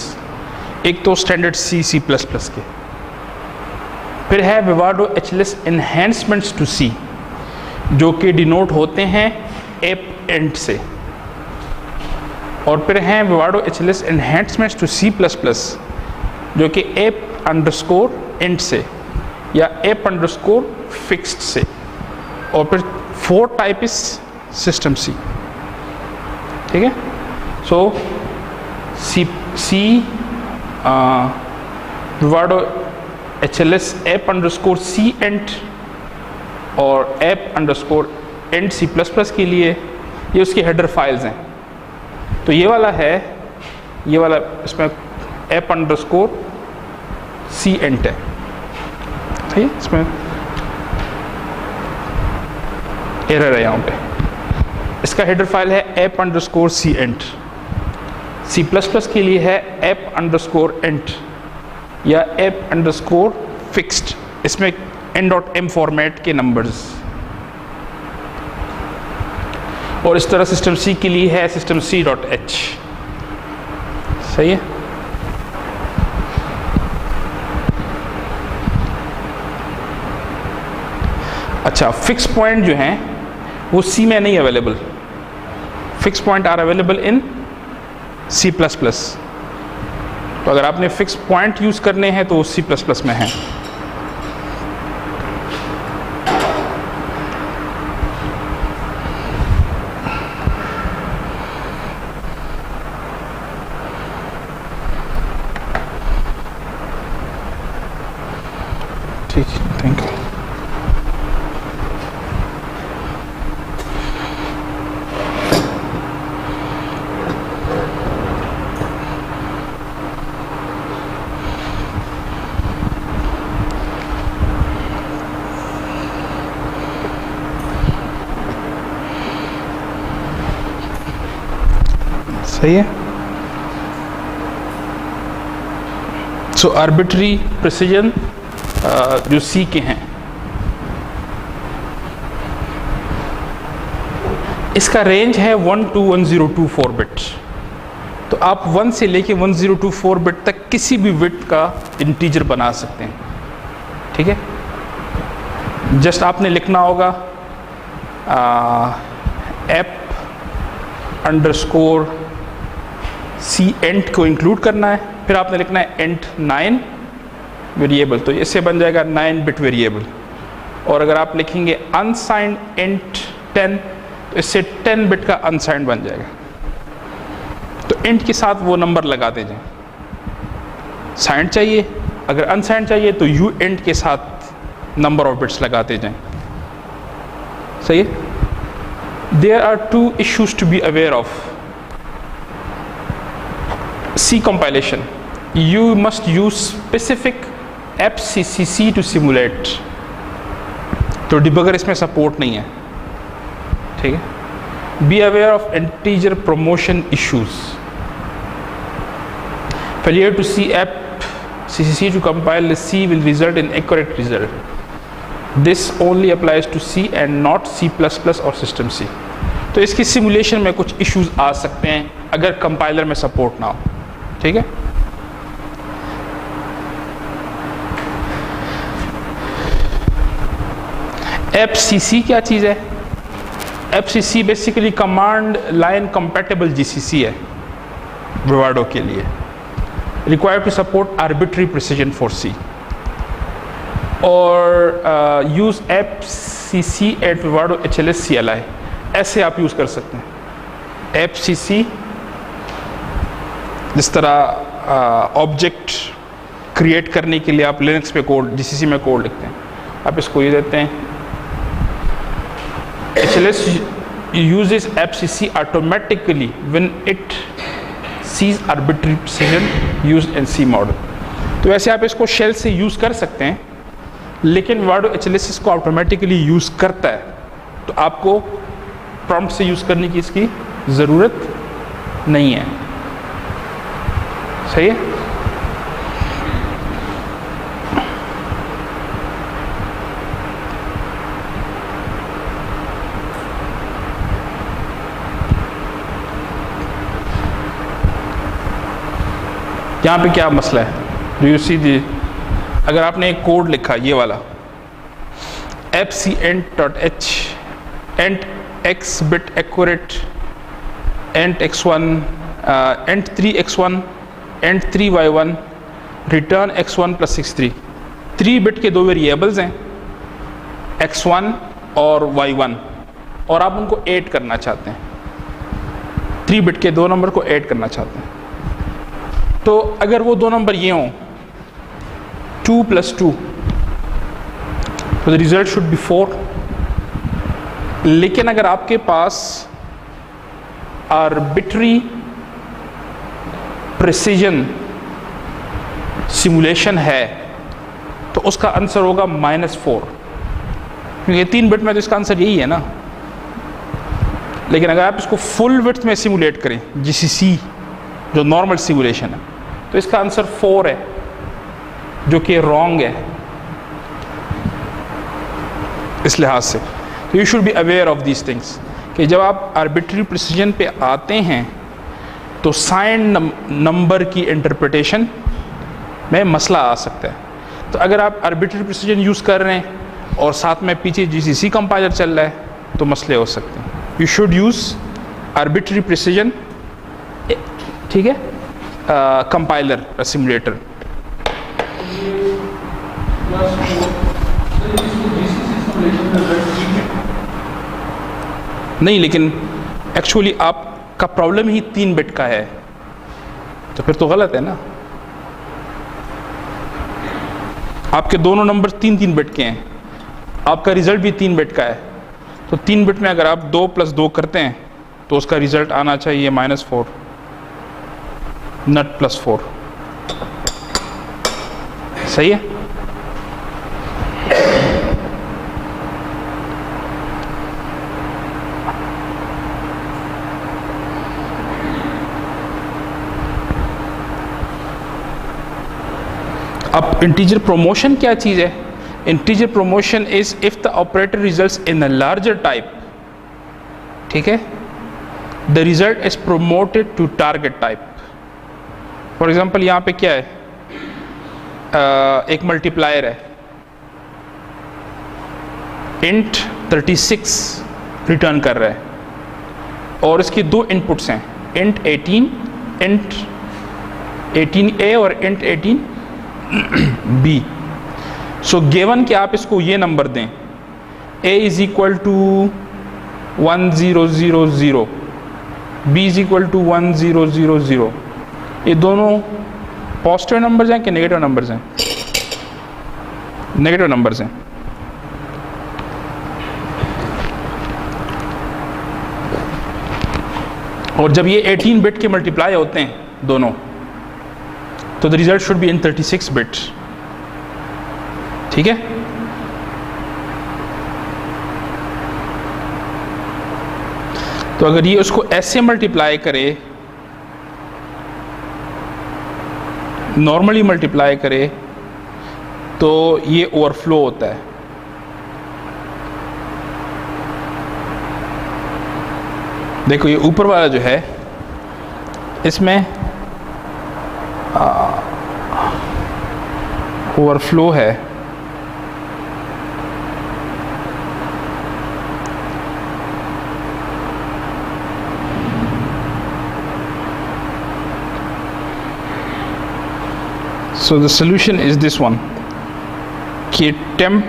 एक तो स्टैंडर्ड C++ के, फिर है Vivado HLS enhancements to C जो कि डिनोट होते हैं एप एंड से, और फिर हैं विवाडो HLS एनहेंसमेंट्स टू C++ जो कि एप अंडरस्कोर एंड से या एप अंडरस्कोर फिक्स्ड से, और फिर 4 टाइप इस सिस्टम C. ठीक है, सो C विवाडो HLS app underscore C and और एप अंडरस्कोर एंड C++ के लिए ये उसकी हेडर फाइल्स हैं. तो ये वाला है, ये वाला इसमें एप अंडरस्कोर C एंड है, सही है, इसमें एरर है यहाँ पे. इसका हेडर फाइल है app underscore C and. C++ के लिए है एप अंडरस्कोर एंड या एप अंडरस्कोर फिक्स्ड, इसमें n.m फॉर्मेट के नंबर्स. और इस तरह सिस्टम C के लिए है सिस्टम C.h. सही है. अच्छा, फिक्स पॉइंट जो हैं वो C में नहीं available. Fix point are available in C++. तो अगर आपने फिक्स पॉइंट यूज करने हैं तो वो C++ में है. ठीक है, थैंक यू. सही है. सो आर्बिट्री प्रिसीजन जो C के हैं, इसका रेंज है 1 to 1024 बिट. तो आप 1 से लेके 1024 बिट तक किसी भी बिट का इंटीजर बना सकते हैं. ठीक है, जस्ट आपने लिखना होगा एप अंडरस्कोर C एंड को इंक्लूड करना है, फिर आपने लिखना है एंट 9 वेरिएबल, तो इससे बन जाएगा 9 बिट वेरिएबल. और अगर आप लिखेंगे अनसाइंड एंट 10 तो इससे 10 बिट का अनसाइंड बन जाएगा. तो एंट के साथ वो नंबर लगा दीजिए. साइंड चाहिए, अगर अनसाइंड चाहिए तो यू एंड के साथ नंबर ऑफ बिट्स लगाते जाएं. सही है. There are 2 issues to be aware of C compilation. You must use specific fccc to simulate. तो डिबगर इसमें सपोर्ट नहीं है. ठीक है. Be aware of integer promotion issues. Failure to see fccc to compile the C will result in incorrect result. This only applies to C and not C++ or system C. तो इसकी simulation में कुछ issues आ सकते हैं अगर compiler में support ना हो. ठीक है. FCC क्या चीज़ है? FCC basically command line compatible GCC है विवाडो के लिए. Required to support arbitrary precision for C और use FCC at Vivado HLS CLI, ऐसे आप यूज़ कर सकते हैं। FCC जिस तरह ऑब्जेक्ट क्रिएट करने के लिए आप लिनक्स पे कोड GCC में कोड लिखते हैं, आप इसको ये देते हैं HLS uses FCC automatically when it sees arbitrary precision used in C model। तो वैसे आप इसको शेल से यूज़ कर सकते हैं, लेकिन विवाडो HLS इसको ऑटोमेटिकली यूज़ करता है, तो आपको प्रॉम्प्ट से यूज़ करने की इसकी ज़रूरत नहीं है। सही है? यहाँ पे क्या मसला है? डू यू सी दी, अगर आपने एक कोड लिखा ये वाला fcent.h ent x bit accurate ent x1 ent 3x1 ent 3y1 return x1 plus x3, 3 bit के दो वेरिएबल्स हैं x1 और y1, और आप उनको ऐड करना चाहते हैं, 3 बिट के दो नंबर को ऐड करना चाहते हैं। तो अगर वो दो नंबर ये हों 2 + 2, तो द रिजल्ट शुड बी 4। लेकिन अगर आपके पास आर्बिट्री प्रिसीजन सिमुलेशन है तो उसका आंसर होगा -4, क्योंकि 3 बिट में तो इसका आंसर यही है ना। लेकिन अगर आप इसको फुल विड्थ में सिमुलेट करें GCC जो नॉर्मल सिमुलेशन है, तो इसका आंसर 4 है, जो कि रॉन्ग है इस लिहाज से। तो you should be aware of these things कि जब आप आर्बिट्री प्रिसीजन पे आते हैं तो साइन नंबर की इंटरप्रिटेशन में मसला आ सकता है। तो अगर आप आर्बिट्री प्रिसीजन यूज़ कर रहे हैं और साथ में पीछे GCC कंपाइलर चल रहा है तो मसले हो सकते हैं। You should use arbitrary precision, ठीक है, कंपाइलर सिमुलेटर। नहीं, लेकिन एक्चुअली आपका प्रॉब्लम ही 3 बिट का है, तो फिर तो गलत है ना। आपके दोनों नंबर 3-3 बिट के हैं, आपका रिजल्ट भी 3 बिट का है, तो 3 बिट में अगर आप 2 + 2 करते हैं तो उसका रिजल्ट आना चाहिए -4, नॉट +4। सही है? अब इंटीजर प्रोमोशन क्या चीज़ है? Integer promotion is if the operator results in a larger type, ठीक है, the result is promoted to target type. For example यहाँ पे क्या है, एक मल्टीप्लायर है, int 36 रिटर्न कर रहा है और इसके दो इनपुट्स हैं, int 18, int 18a और int 18b। सो गिवन कि आप इसको ये नंबर दें, a is equal to 1000, b is equal to 1000। ये दोनों पॉजिटिव नंबर्स हैं कि नेगेटिव नंबर्स हैं? नेगेटिव नंबर्स हैं। और जब ये 18 बिट के मल्टीप्लाई होते हैं दोनों, तो the result should be in 36 bits, ठीक है। तो अगर ये उसको ऐसे मल्टीप्लाई करे, नॉर्मली मल्टीप्लाई करे, तो ये ओवरफ्लो होता है। देखो ये ऊपर वाला जो है इसमें ओवरफ्लो है, so the solution is this one कि temp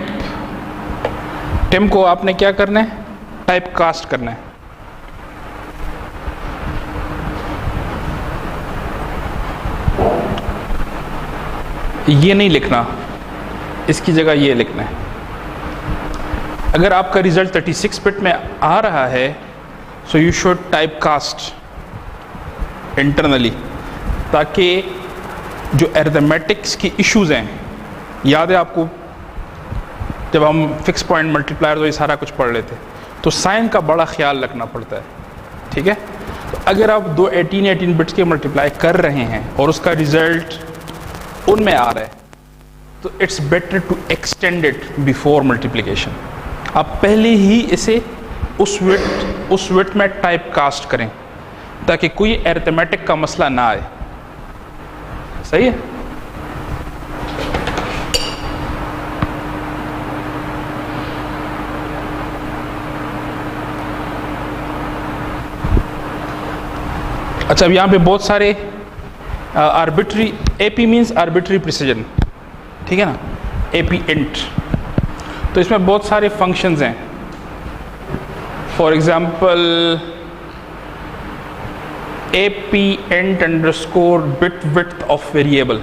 टिम को आपने क्या करना है, टाइप कास्ट करना है। ये नहीं लिखना, इसकी जगह ये लिखना है। अगर आपका रिजल्ट 36 बिट में आ रहा है, so you should type cast internally, ताकि जो अरिथमेटिक्स की इश्यूज हैं, याद है आपको जब हम फिक्स पॉइंट मल्टीप्लायर तो ये सारा कुछ पढ़ लेते, तो साइन का बड़ा ख्याल रखना पड़ता है, ठीक है। तो अगर आप दो 18 बिट्स के मल्टीप्लाई कर रहे हैं और उसका रिजल्ट उनमें आ रहा है, तो it's better to extend it before multiplication. आप पहले ही इसे उस विड्थ में टाइप कास्ट करें, ताकि कोई अरिथमेटिक का मसला ना आए। सही है। अच्छा, अब यहाँ पे बहुत सारे arbitrary, AP means arbitrary precision, ठीक है ना, एपी इंट। तो इसमें बहुत सारे फंक्शंस हैं। For example AP int underscore bit width of variable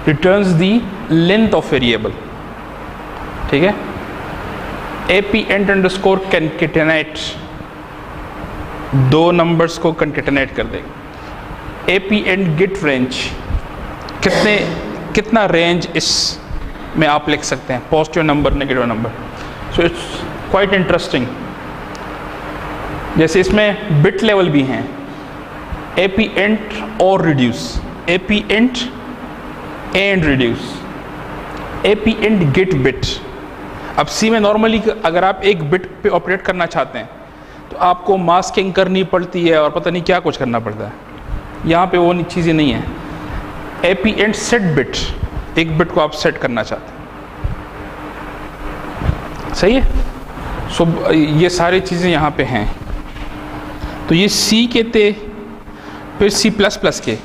returns the length of variable, ठीक है। एपी इंट अंडरस्कोर कंकेटेनेट, दो नंबर्स को कंकेटेनेट कर देगा। एपी इंट गेट रेंज, कितना रेंज इस में आप लिख सकते हैं, positive number, negative number. So it's quite interesting. जैसे इसमें बिट लेवल भी हैं, AP int or reduce, AP int and reduce, AP int get bit. अब सी में नॉर्मली अगर आप एक बिट पे ऑपरेट करना चाहते हैं तो आपको मास्किंग करनी पड़ती है और पता नहीं क्या कुछ करना पड़ता है। यहाँ पे वो चीज़ें नहीं है। एपी इंट सेट बिट, एक बिट को आप सेट करना चाहते हैं, सही है। सो ये सारी चीज़ें यहाँ पे हैं। तो ये सी के थे, फिर C++ के।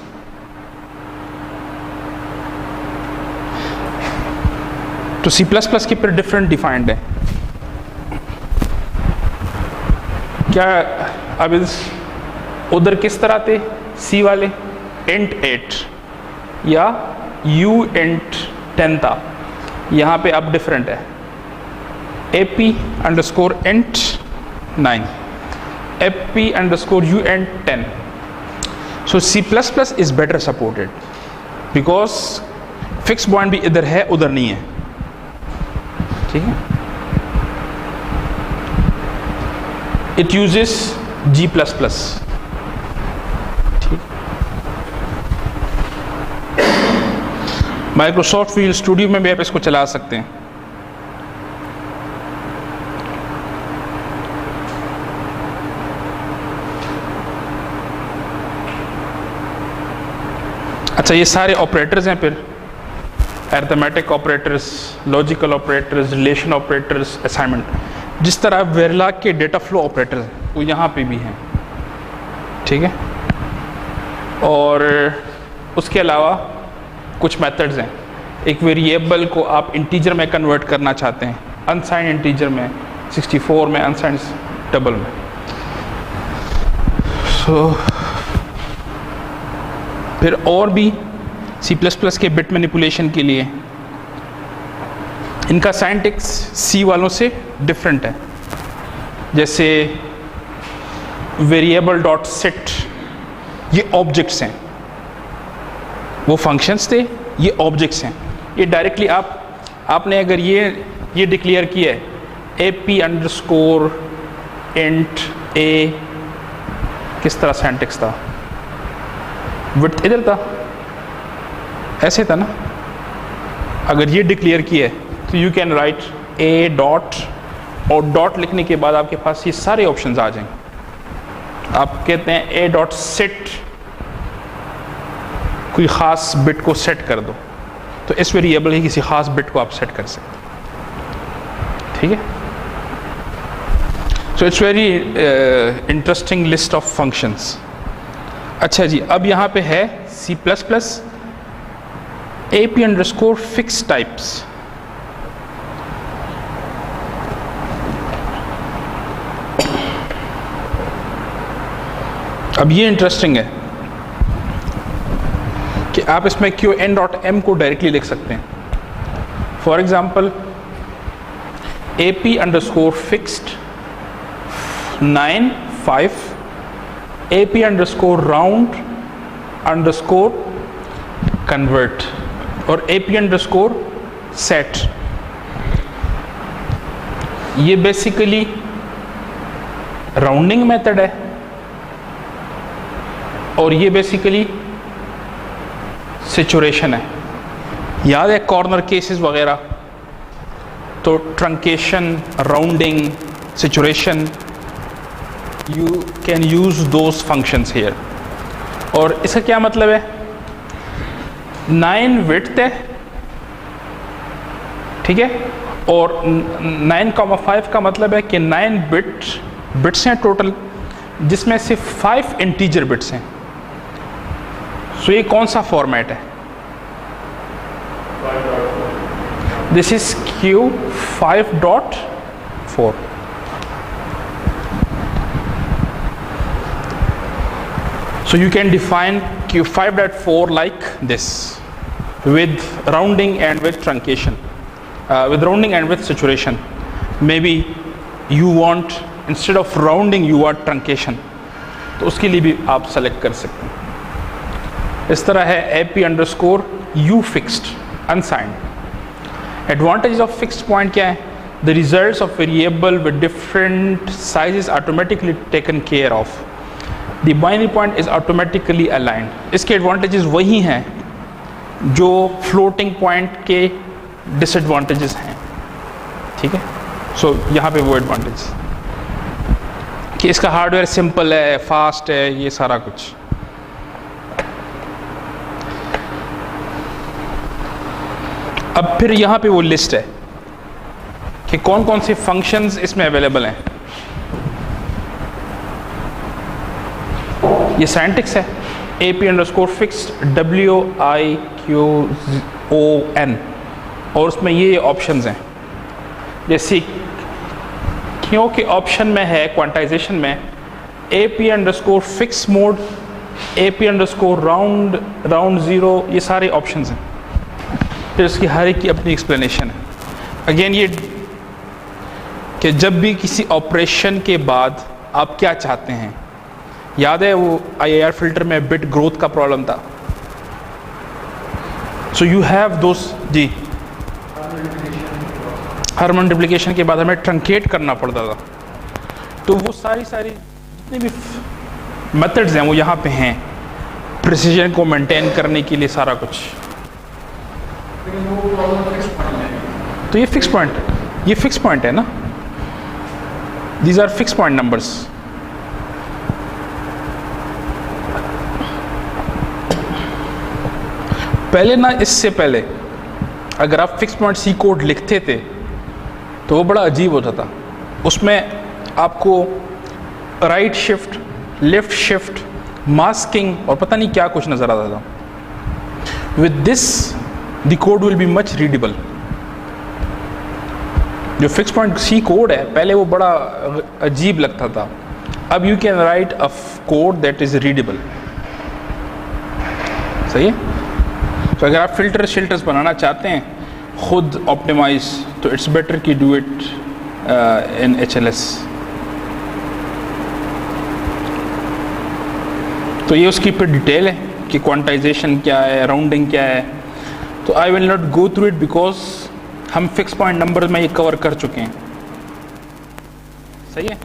तो C++ के फिर डिफरेंट डिफाइंड है। क्या अब उधर किस तरह थे C वाले, int 8 या u int 10 था, यहाँ पे अब डिफरेंट है, AP_int 9, AP_u int 10। So C++ is better supported because fixed point भी इधर है उधर नहीं है, ठीक है। It uses G++, ठीक। माइक्रोसॉफ्ट विजुअल स्टूडियो में भी आप इसको चला सकते हैं। अच्छा, ये सारे ऑपरेटर्स हैं, फिर arithmetic operators, logical operators, relation operators, assignment. जिस तरह वेरिलॉग के डेटा फ्लो ऑपरेटर्स हैं वो यहाँ पे भी हैं, ठीक है। और उसके अलावा कुछ मेथड्स हैं। एक वेरिएबल को आप इंटीजर में कन्वर्ट करना चाहते हैं, अनसाइंड इंटीजर में, 64 में, अनसाइंड डबल में। फिर और भी C++ के बिट मैनिपुलेशन के लिए इनका सिंटैक्स C वालों से डिफरेंट है। जैसे वेरिएबल डॉट सेट, ये ऑब्जेक्ट्स हैं, वो फंक्शंस थे, ये ऑब्जेक्ट्स हैं। ये डायरेक्टली आपने अगर ये डिक्लेयर किया है AP_int a, किस तरह सिंटैक्स था, विड्थ इधर था, ऐसे था ना। अगर ये डिक्लेयर किया है तो you can write a dot, और डॉट लिखने के बाद आपके पास ये सारे ऑप्शंस आ जाएंगे। आप कहते हैं a डॉट सेट, कोई ख़ास बिट को सेट कर दो, तो इस वेरिएबल ही किसी ख़ास बिट को आप सेट कर सकते, ठीक है। So it's very interesting list of functions. अच्छा जी, अब यहाँ पे है C++ AP_fixed types। अब ये इंटरेस्टिंग है कि आप इसमें क्यू एन डॉट एम को डायरेक्टली लिख सकते हैं. For example A P under score fixed 9 5 A P under score round under score convert और A P under score set. ये बेसिकली राउंडिंग मेथड है और ये बेसिकली सिचुएशन है. याद है कॉर्नर केसेस वगैरह, तो truncation, rounding, situation, you can use those functions here. और इसका क्या मतलब है? 9 विड्थ है, ठीक है, और 9,5 का मतलब है कि 9 बिट्स हैं टोटल, जिसमें से 5 इंटीजर बिट्स हैं. सो ये कौन सा फॉर्मेट है? This is Q5.4. So you can define Q5.4 like this, with rounding and with truncation, with rounding and with saturation. Maybe you want, instead of rounding you want truncation, तो उसके लिए भी आप सेलेक्ट कर सकते हैं. इस तरह है AP underscore U fixed unsigned. Advantages of fixed point क्या है? The results of variable with different sizes automatically taken care of. The binary point is automatically aligned. इसके एडवांटेजेस वही हैं जो फ्लोटिंग पॉइंट के डिसएडवांटेजेस हैं, ठीक है. सो यहाँ पे वो एडवांटेज कि इसका हार्डवेयर सिंपल है, फास्ट है, ये सारा कुछ. अब फिर यहाँ पे वो लिस्ट है कि कौन कौन से फंक्शंस इसमें अवेलेबल हैं. ये साइंटिक्स है, ए P under score fixed WIQON, और उसमें ये ऑप्शंस हैं. जैसे क्योंकि ऑप्शन में है क्वांटाइजेशन में ए P under score fix mode, ए P under score round zero, ये सारे ऑप्शंस हैं. फिर उसकी हर एक की अपनी एक्सप्लेनेशन है. अगेन ये कि जब भी किसी ऑपरेशन के बाद आप क्या चाहते हैं, याद है वो IIR फिल्टर में बिट ग्रोथ का प्रॉब्लम था. सो यू हैव दोस जी, हर मल्टीप्लिकेशन के बाद हमें ट्रंकेट करना पड़ता था. तो वो सारी जितने भी मेथड्स हैं वो यहाँ पे हैं, प्रिसीजन को मेंटेन करने के लिए सारा कुछ. तो ये फिक्स पॉइंट है ना, these are fix point numbers. पहले ना, इससे पहले अगर आप फिक्स पॉइंट सी कोड लिखते थे तो वो बड़ा अजीब होता था. उसमें आपको right shift, left shift, masking और पता नहीं क्या कुछ नजर आता था. With this the code will be much readable. जो फिक्स पॉइंट सी कोड है पहले वो बड़ा अजीब लगता था. अब you can write a code that is readable. सही है. तो अगर आप फिल्टर्स बनाना चाहते हैं खुद ऑप्टिमाइज, तो इट्स बेटर कि डू इट इन HLS. तो ये उसकी फिर डिटेल है कि क्वांटाइजेशन क्या है, राउंडिंग क्या है. तो I will not go through it because हम फिक्स पॉइंट नंबर में ये कवर कर चुके हैं. सही है.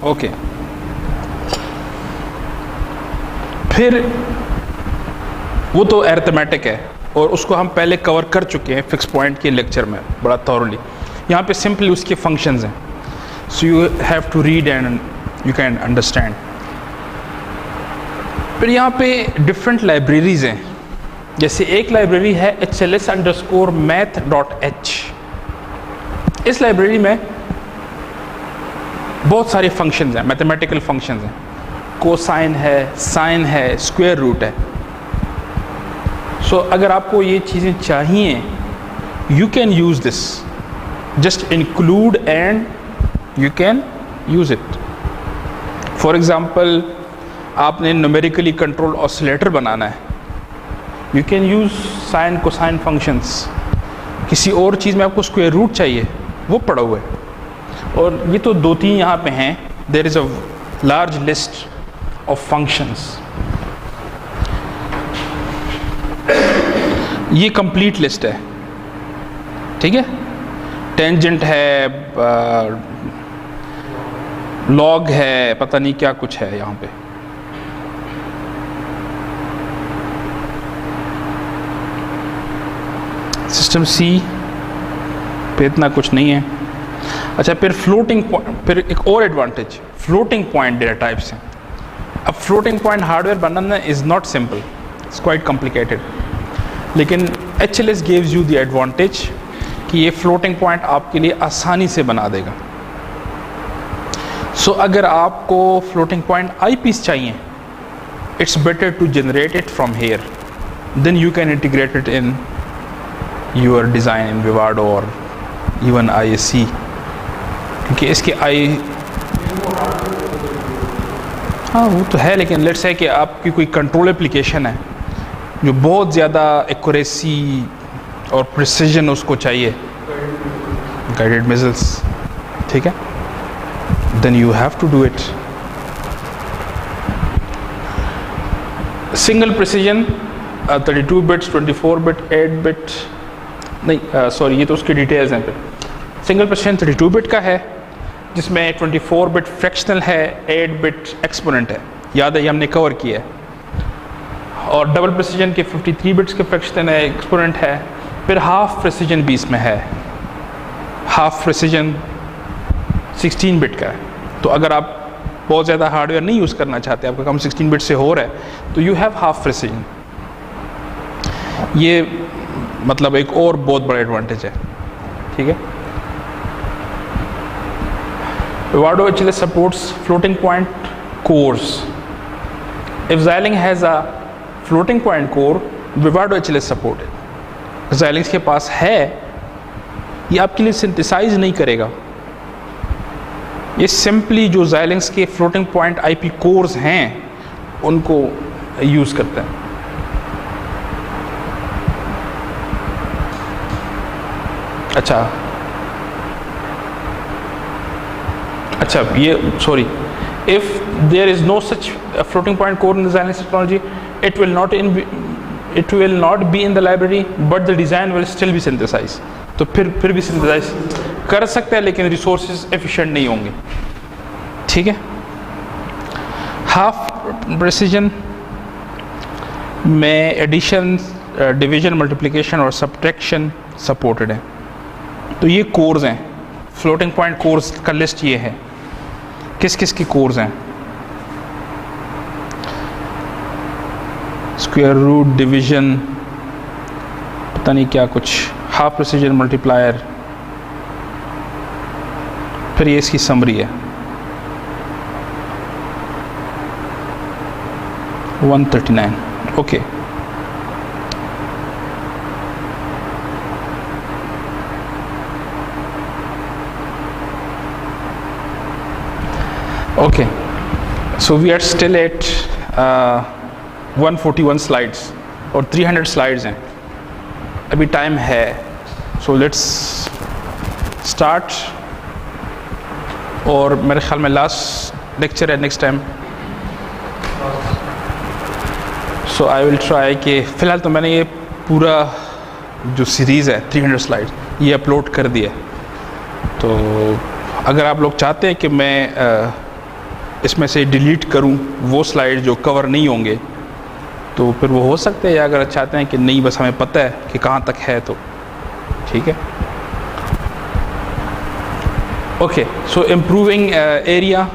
ओके. फिर वो तो अरिथमेटिक है और उसको हम पहले कवर कर चुके हैं फिक्स पॉइंट के लेक्चर में बड़ा थॉरली. यहाँ पे सिंपली उसके फंक्शंस हैं, so you have to read and you can understand. फिर यहाँ पे डिफरेंट लाइब्रेरीज हैं. जैसे एक लाइब्रेरी है HLS_math.h. इस लाइब्रेरी में बहुत सारे फंक्शंस हैं, मैथमेटिकल फंक्शंस हैं. कोसाइन है, साइन है, स्क्वायर रूट है। सो अगर आपको ये चीज़ें चाहिए, you can use this, just include and you can use it. For example आपने न्यूमेरिकली कंट्रोल ऑसिलेटर बनाना है, you can use sine cosine functions. किसी और चीज़ में आपको स्क्वायर रूट चाहिए, वो पड़ा हुआ है। और ये तो दो तीन यहाँ पे हैं, there is a large list of functions. ये कंप्लीट लिस्ट है, ठीक है। टेंजेंट है, लॉग है, पता नहीं क्या कुछ है यहाँ पे। सिस्टम सी पे इतना कुछ नहीं है। अच्छा, फिर फ्लोटिंग पॉइंट, फिर एक और advantage, floating point data types हैं। अब floating point hardware banana is not simple, it's quite complicated, लेकिन HLS gives you the advantage कि ये फ्लोटिंग पॉइंट आपके लिए आसानी से बना देगा। सो अगर आपको फ्लोटिंग पॉइंट IPs चाहिए, it's better to generate it from here, then you can integrate it in your design in Vivado और इवन ISC, क्योंकि इसके हाँ वो तो है, लेकिन लेट्स से कि आपकी कोई कंट्रोल एप्लीकेशन है जो बहुत ज़्यादा एक्यूरेसी और प्रिसीजन उसको चाहिए, गाइडेड मिसाइल्स, ठीक है, then you have to do it. Single precision 32 bits, 24 bit, 8 bit, नहीं सॉरी ये तो उसकी डिटेल्स हैं। फिर सिंगल प्रिसीजन 32 बिट का है, जिसमें 24 बिट फ्रैक्शनल है, 8 बिट एक्सपोनेंट है, याद है ये हमने कवर किया है। और डबल प्रिसीजन के 53 बिट्स के फ्रैक्शनल है, एक्सपोनेंट है। फिर हाफ प्रिसीजन 20 में है, हाफ प्रिसीजन 16 बिट का है। तो अगर आप बहुत ज़्यादा हार्डवेयर नहीं यूज़ करना चाहते, आपका काम 16 बिट से हो रहा है, तो यू हैव हाफ प्रिसीजन। ये मतलब एक और बहुत बड़ा एडवांटेज है, ठीक है। Vivado HLS supports floating point cores. If Xilinx has a floating point core, Vivado HLS support it. Xilinx के पास है, ये आपके लिए सिंथेसाइज नहीं करेगा, ये सिंपली जो Xilinx के floating point IP cores हैं उनको यूज़ करता है। अच्छा ये sorry, if there is no such floating point core in the Xilinx technology, it will not be in the library, but the design will still be synthesized. तो फिर भी synthesize कर सकते हैं, लेकिन resources efficient नहीं होंगे, ठीक है। हाफ प्रिसीजन में एडिशन, डिवीजन, मल्टीप्लिकेशन और सब्ट्रैक्शन सपोर्टेड है। तो ये कोर्स हैं, फ्लोटिंग पॉइंट कोर्स का लिस्ट ये है, किस किस की कोर्स हैं। स्क्वायर रूट, डिवीजन, पता नहीं क्या कुछ, हाफ प्रिसीजन, मल्टीप्लायर, फिर ये इसकी समरी है 139, okay. Okay, so we are still at 141 slides और 300 slides हैं, अभी टाइम है। So let's start, और मेरे ख्याल में लास्ट लेक्चर है next time. So I will try कि फ़िलहाल तो मैंने ये पूरा जो सीरीज़ है 300 स्लाइड ये अपलोड कर दिया। तो अगर आप लोग चाहते हैं कि मैं इसमें से डिलीट करूं वो स्लाइड जो कवर नहीं होंगे, तो फिर वो हो सकते हैं, या अगर चाहते हैं कि नहीं बस हमें पता है कि कहाँ तक है, तो ठीक है। ओके, सो इम्प्रूविंग एरिया,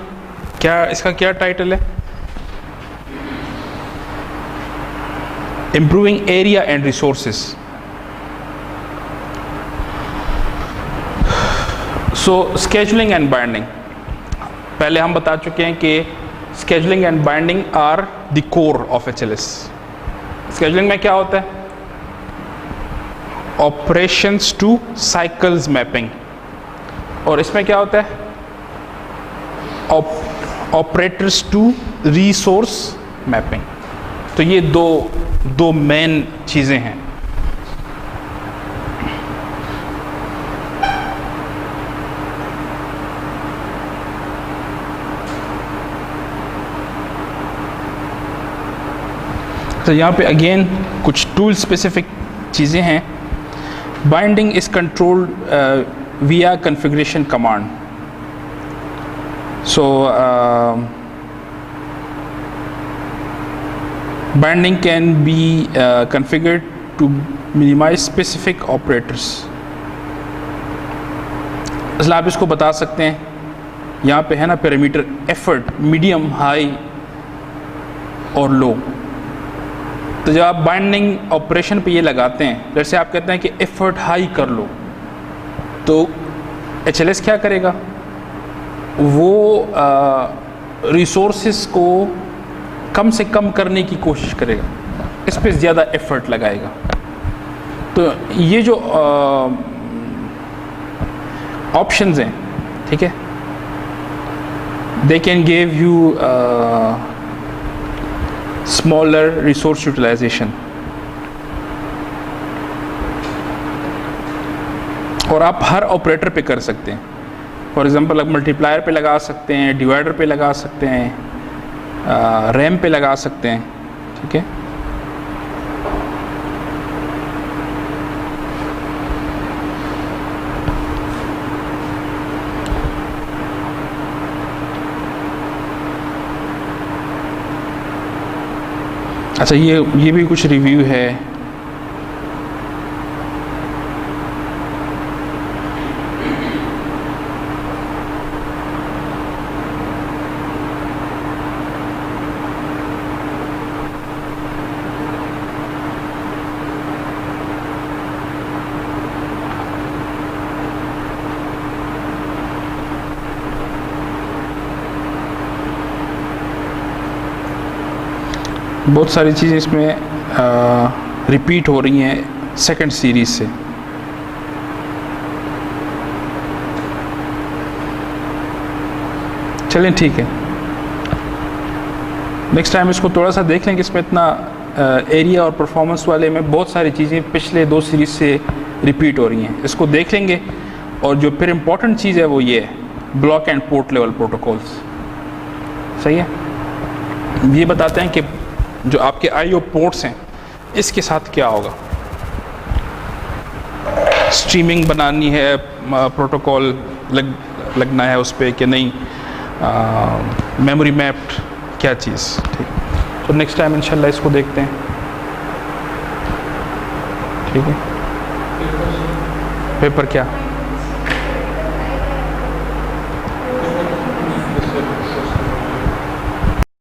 क्या इसका क्या टाइटल है? Improving area and resources. So scheduling and binding, पहले हम बता चुके हैं कि scheduling and binding are the core of HLS. scheduling में क्या होता है? operations to cycles mapping, और इसमें क्या होता है? operators to resource mapping. तो ये दो मेन चीज़ें हैं. तो यहाँ पे अगेन कुछ टूल स्पेसिफिक चीज़ें हैं. Binding is controlled via configuration command. So binding can be configured to minimise specific operators. इसलिए आप इसको बता सकते हैं, यहाँ पे है ना पैरामीटर एफर्ट, मीडियम, हाई और लो. तो जब आप बाइंडिंग ऑपरेशन पे ये लगाते हैं, जैसे आप कहते हैं कि एफर्ट हाई कर लो, तो HLS क्या करेगा? वो रिसोर्सेस को कम से कम करने की कोशिश करेगा, इस पे ज़्यादा एफर्ट लगाएगा. तो ये जो ऑप्शंस हैं, ठीक है, they can give you smaller resource utilisation. और आप हर ऑपरेटर पे कर सकते हैं. फॉर एग्जांपल आप मल्टीप्लायर पे लगा सकते हैं, डिवाइडर पे लगा सकते हैं, रैम पे लगा सकते हैं, ठीक है. अच्छा, ये भी कुछ रिव्यू है. बहुत सारी चीज़ें इसमें रिपीट हो रही हैं सेकंड सीरीज से. चलें, ठीक है, नेक्स्ट टाइम इसको थोड़ा सा देख लेंगे. इसमें इतना एरिया और परफॉर्मेंस वाले में बहुत सारी चीज़ें पिछले 2 सीरीज से रिपीट हो रही हैं, इसको देख लेंगे. और जो फिर इम्पोर्टेंट चीज़ है वो ये है block and port level protocols. सही है. ये बताते हैं कि जो आपके IO पोर्ट्स हैं इसके साथ क्या होगा. स्ट्रीमिंग बनानी है, प्रोटोकॉल लगना है उस पर कि नहीं, मेमोरी मैप्ड, क्या चीज़. ठीक. तो नेक्स्ट टाइम इंशाल्लाह इसको देखते हैं. ठीक है. पेपर क्या?